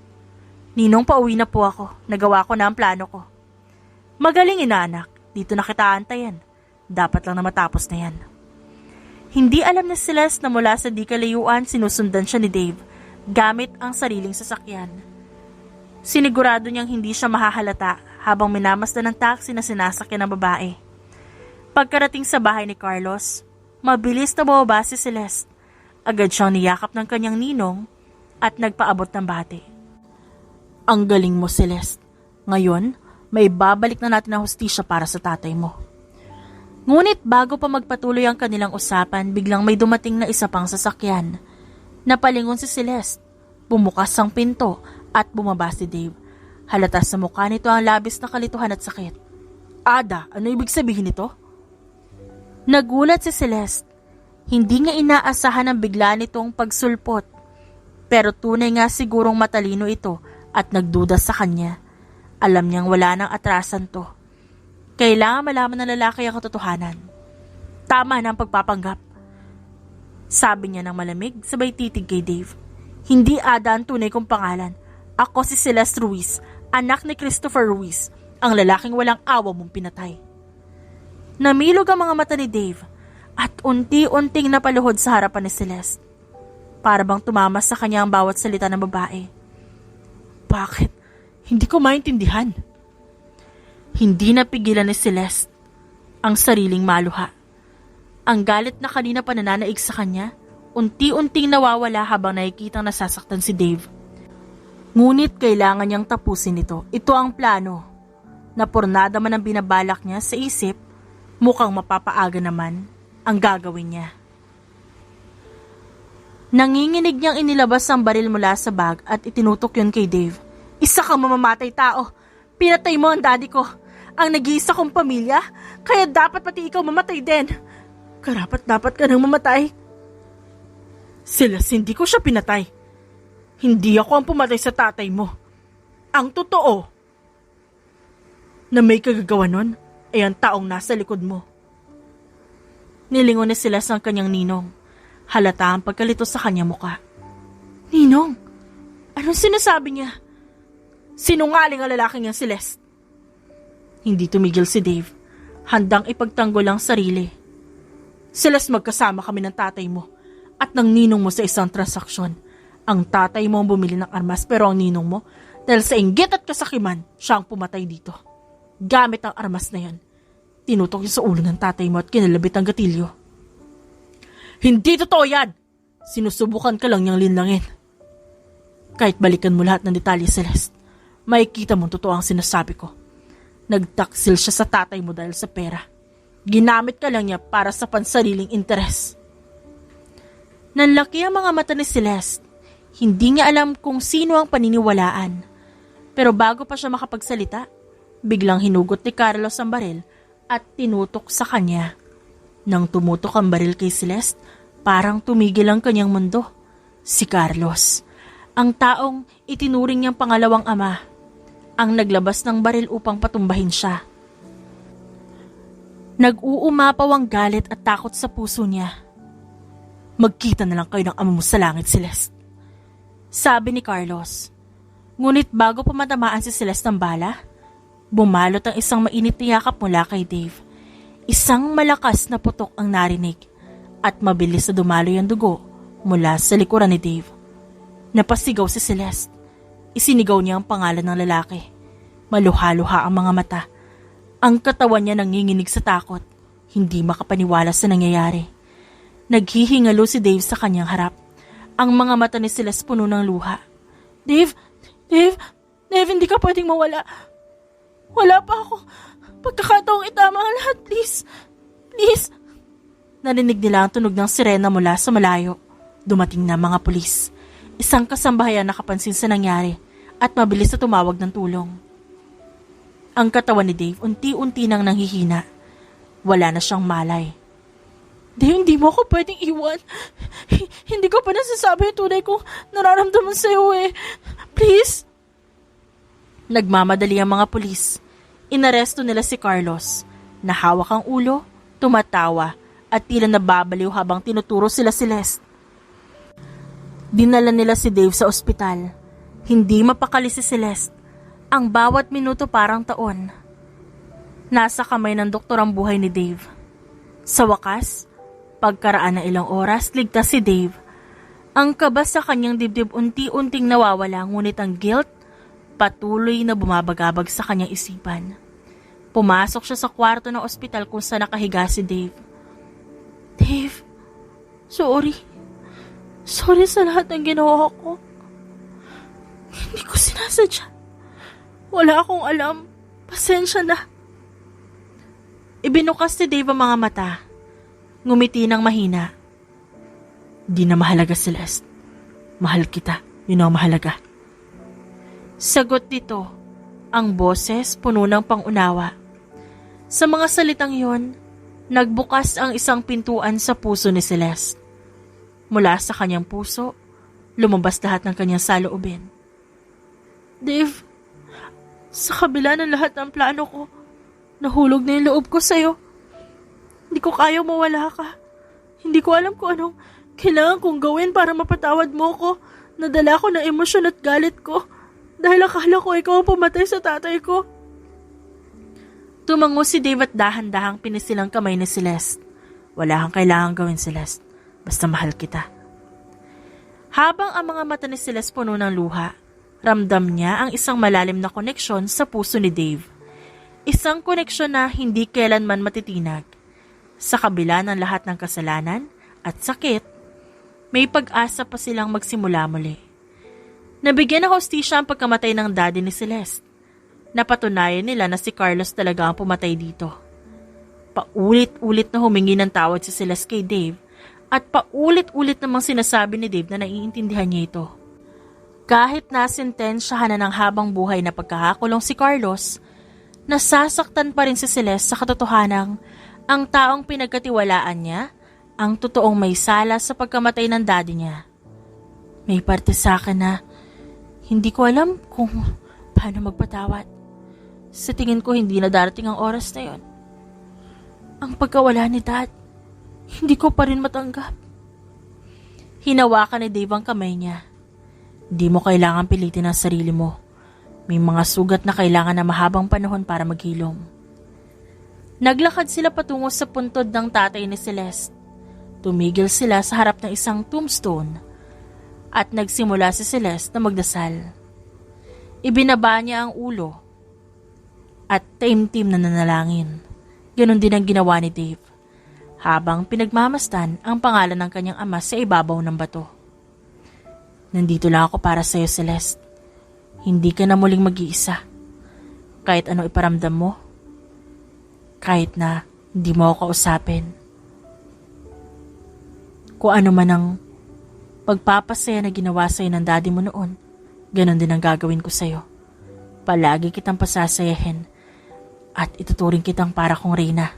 Ninong, pauwi na po ako. Nagawa ko na ang plano ko. Magaling inaanak. Dito na kita antayan. Dapat lang na matapos na yan. Hindi alam ni Celeste na mula sa di kalayuan sinusundan siya ni Dave gamit ang sariling sasakyan. Sinigurado niyang hindi siya mahahalata habang minamasdan ng taxi na sinasakyan ng babae. Pagkarating sa bahay ni Carlos, mabilis na bumaba si Celeste. Agad siyang niyakap ng kanyang ninong at nagpaabot ng bati. Ang galing mo, Celeste. Ngayon, may babalik na natin ang hustisya para sa tatay mo. Ngunit bago pa magpatuloy ang kanilang usapan, biglang may dumating na isa pang sasakyan. Napalingon si Celeste. Bumukas ang pinto at bumaba si Dave. Halata sa mukha nito ang labis na kalituhan at sakit. Ada, ano ibig sabihin nito? Nagulat si Celeste. Hindi niya inaasahan ang bigla nitong pagsulpot. Pero tunay nga sigurong matalino ito at nagduda sa kanya. Alam niyang wala nang atrasan to. Kailangan malaman ng lalaki ang katotohanan. Tama na ang pagpapanggap. Sabi niya ng malamig sabay titig kay Dave. Hindi Ada ang tunay kong pangalan. Ako si Celeste Ruiz, anak ni Christopher Ruiz, ang lalaking walang awa mong pinatay. Namilog ang mga mata ni Dave at unti-unting napaluhod sa harapan ni Celeste. Para bang tumama sa kanya ang bawat salita ng babae. Bakit? Hindi ko maintindihan. Hindi napigilan ni Celeste ang sariling maluha. Ang galit na kanina pa nananaig sa kanya, unti-unting nawawala habang nakikitang nasasaktan si Dave. Ngunit kailangan niyang tapusin ito. Ito ang plano. Napurnada man ang binabalak niya sa isip, mukhang mapapaaga naman ang gagawin niya. Nanginginig niyang inilabas ang baril mula sa bag at itinutok yun kay Dave. Isa kang mamamatay tao. Pinatay mo ang daddy ko. Ang nag-iisa kong pamilya. Kaya dapat pati ikaw mamatay din. Karapat-dapat ka nang mamatay. Silas, hindi ko siya pinatay. Hindi ako ang pumatay sa tatay mo. Ang totoo na may kagagawa nun ay ang taong nasa likod mo. Nilingon ni Silas ang kanyang ninong. Halata ang pagkalito sa kanyang muka. Ninong, anong sinasabi niya? Sinungaling ang lalaking niyang Celeste. Hindi tumigil si Dave. Handang ipagtanggol ang sarili. Celeste, magkasama kami ng tatay mo at ng ninong mo sa isang transaksyon. Ang tatay mo ang bumili ng armas pero ang ninong mo, dahil sa inggit at kasakiman, siya ang pumatay dito. Gamit ang armas na yan. Tinutok niya sa ulo ng tatay mo at kinalabit ang gatilyo. Hindi totoo yan! Sinusubukan ka lang niyang linlangin. Kahit balikan mo lahat ng detalye, Celeste, makikita mong totoo ang sinasabi ko. Nagtaksil siya sa tatay mo dahil sa pera. Ginamit ka lang niya para sa pansariling interes. Nanlaki ang mga mata ni Celeste. Hindi niya alam kung sino ang paniniwalaan. Pero bago pa siya makapagsalita, biglang hinugot ni Carlos ang baril at tinutok sa kanya. Nang tumutok ang baril kay Celeste, parang tumigil ang kanyang mundo. Si Carlos, ang taong itinuring niyang pangalawang ama, ang naglabas ng baril upang patumbahin siya. Nag-uumapaw ang galit at takot sa puso niya. Magkita na lang kayo ng ama mo sa langit, Celeste, sabi ni Carlos. Ngunit bago pa matamaan si Celeste ng bala, bumalot ang isang mainit na yakap mula kay Dave. Isang malakas na putok ang narinig at mabilis na dumaloy ang dugo mula sa likuran ni Dave. Napasigaw si Celeste. Isinigaw niya ang pangalan ng lalaki. Maluha-luha ang mga mata. Ang katawan niya nanginginig sa takot. Hindi makapaniwala sa nangyayari. Naghihingalo si Dave sa kanyang harap. Ang mga mata ni Celeste puno ng luha. Dave, hindi ka pwedeng mawala. Wala pa ako. Pagkakataong itama ang lahat, please. Please. Narinig nila ang tunog ng sirena mula sa malayo. Dumating na mga pulis. Isang kasambahayan nakapansin sa nangyari at mabilis na tumawag ng tulong. Ang katawan ni Dave unti-unti nang nanghihina. Wala na siyang malay. Dave, hindi mo ako pwedeng iwan. Hindi ko pa nasasabi yung tunay kong nararamdaman sa'yo eh. Please. Nagmamadali ang mga pulis. Inaresto nila si Carlos. Nahawak ang ulo, tumatawa, at tila nababaliw habang tinuturo sila si Celeste. Dinala nila si Dave sa ospital. Hindi mapakali si Celeste. Ang bawat minuto parang taon. Nasa kamay ng doktor ang buhay ni Dave. Sa wakas, pagkaraan ng ilang oras, ligtas si Dave. Ang kaba sa kanyang dibdib unti-unting nawawala, ngunit ang guilt patuloy na bumabagabag sa kanyang isipan. Pumasok siya sa kwarto ng ospital kung saan nakahiga si Dave. Dave, sorry. Sorry sa lahat ng ginawa ko. Hindi ko sinasadya. Wala akong alam. Pasensya na. Ibinukas ni Dave ang mga mata. Ngumiti ng mahina. Di na mahalaga, Celeste. Mahal kita. Yun ang mahalaga. Sagot nito, ang boses puno ng pangunawa. Sa mga salitang yon, nagbukas ang isang pintuan sa puso ni Celeste. Mula sa kanyang puso, lumabas lahat ng kanyang saloobin. Dave, sa kabila ng lahat ng plano ko, nahulog na yung loob ko sa'yo. Hindi ko kaya mawala ka. Hindi ko alam kung anong kailangan kong gawin para mapatawad mo ko Nadala ko ng emosyon at galit ko dahil akala ko ikaw ang pumatay sa tatay ko. Tumango si Dave at dahan-dahang pinisilang kamay ni Celeste. Wala kang kailangang gawin, Celeste. Basta mahal kita. Habang ang mga mata ni Celeste puno ng luha, ramdam niya ang isang malalim na koneksyon sa puso ni Dave. Isang koneksyon na hindi kailanman matitinag. Sa kabila ng lahat ng kasalanan at sakit, may pag-asa pa silang magsimula muli. Nabigyan ng hostisya ang pagkamatay ng daddy ni Celeste. Napatunayan nila na si Carlos talaga ang pumatay dito. Paulit-ulit na humingi ng tawad si Celeste kay Dave at paulit-ulit namang sinasabi ni Dave na naiintindihan niya ito. Kahit nasintensyahan na ng habang buhay na pagkakakulong si Carlos, nasasaktan pa rin si Celeste sa katotohanang ang taong pinagkatiwalaan niya ang totoong may sala sa pagkamatay ng daddy niya. May parte sa akin na hindi ko alam kung paano magpatawad. Sa tingin ko hindi na darating ang oras na yon. Ang pagkawala ni Dad, hindi ko pa rin matanggap. Hinawakan ni Dave ang kamay niya. Di mo kailangan pilitin ang sarili mo. May mga sugat na kailangan na mahabang panahon para maghilom. Naglakad sila patungo sa puntod ng tatay ni Celeste. Tumigil sila sa harap ng isang tombstone at nagsimula si Celeste na magdasal. Ibinaba niya ang ulo at taimtim na nanalangin. Ganon din ang ginawa ni Dave habang pinagmamasdan ang pangalan ng kanyang ama sa ibabaw ng bato. Nandito lang ako para sa iyo, Celeste. Hindi ka na muling mag-iisa. Kahit ano iparamdam mo. Kahit na hindi mo ako kausapin. Kung ano man ang pagpapasaya na ginawa sa'yo ng daddy mo noon, ganon din ang gagawin ko sa'yo. Palagi kitang pasasayahin at ituturing kitang para kong reyna.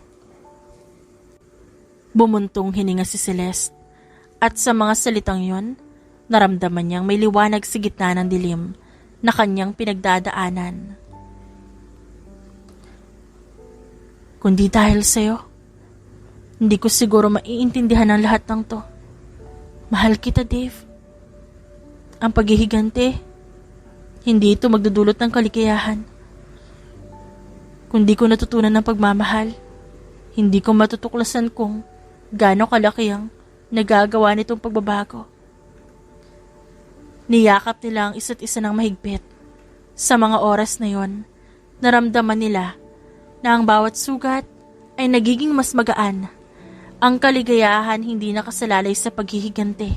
Bumuntong hininga si Celeste at sa mga salitang yon, naramdaman niyang may liwanag sa gitna ng dilim na kanyang pinagdadaanan. Kundi dahil sa'yo, hindi ko siguro maiintindihan ang lahat ng to. Mahal kita, Dave. Ang paghihiganti, hindi ito magdudulot ng kaligayahan. Kung di ko natutunan ng pagmamahal, hindi ko matutuklasan kung gaano kalaki ang nagagawa nitong pagbabago. Niyakap nila ang isa't isa ng mahigpit. Sa mga oras na yon, naramdaman nila na ang bawat sugat ay nagiging mas magaan. Ang kaligayahan hindi nakasalalay sa paghihiganti,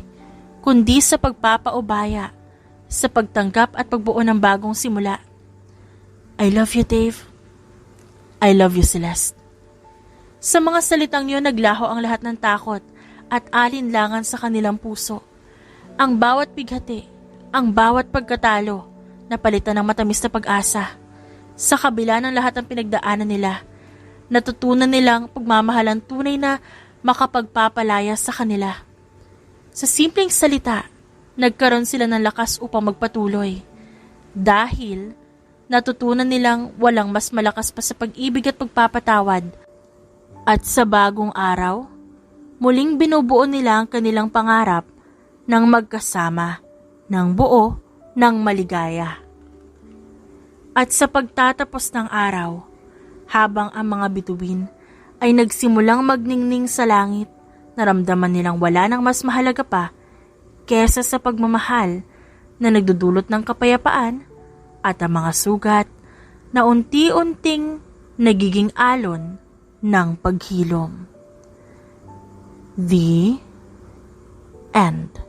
kundi sa pagpapaubaya, sa pagtanggap at pagbuo ng bagong simula. I love you, Dave. I love you, Celeste. Sa mga salitang yon, naglaho ang lahat ng takot at alinlangan sa kanilang puso. Ang bawat bighati, ang bawat pagkatalo, napalitan ng matamis na pag-asa. Sa kabila ng lahat ng pinagdaanan nila, natutunan nilang pagmamahalan tunay na makapagpapalaya sa kanila. Sa simpleng salita, nagkaroon sila ng lakas upang magpatuloy. Dahil natutunan nilang walang mas malakas pa sa pag-ibig at pagpapatawad. At sa bagong araw, muling binubuo nila ang kanilang pangarap ng magkasama, ng buo, ng maligaya. At sa pagtatapos ng araw, habang ang mga bituin ay nagsimulang magningning sa langit, naramdaman nilang wala nang mas mahalaga pa kesa sa pagmamahal na nagdudulot ng kapayapaan at ang mga sugat na unti-unting nagiging alon ng paghilom. The end.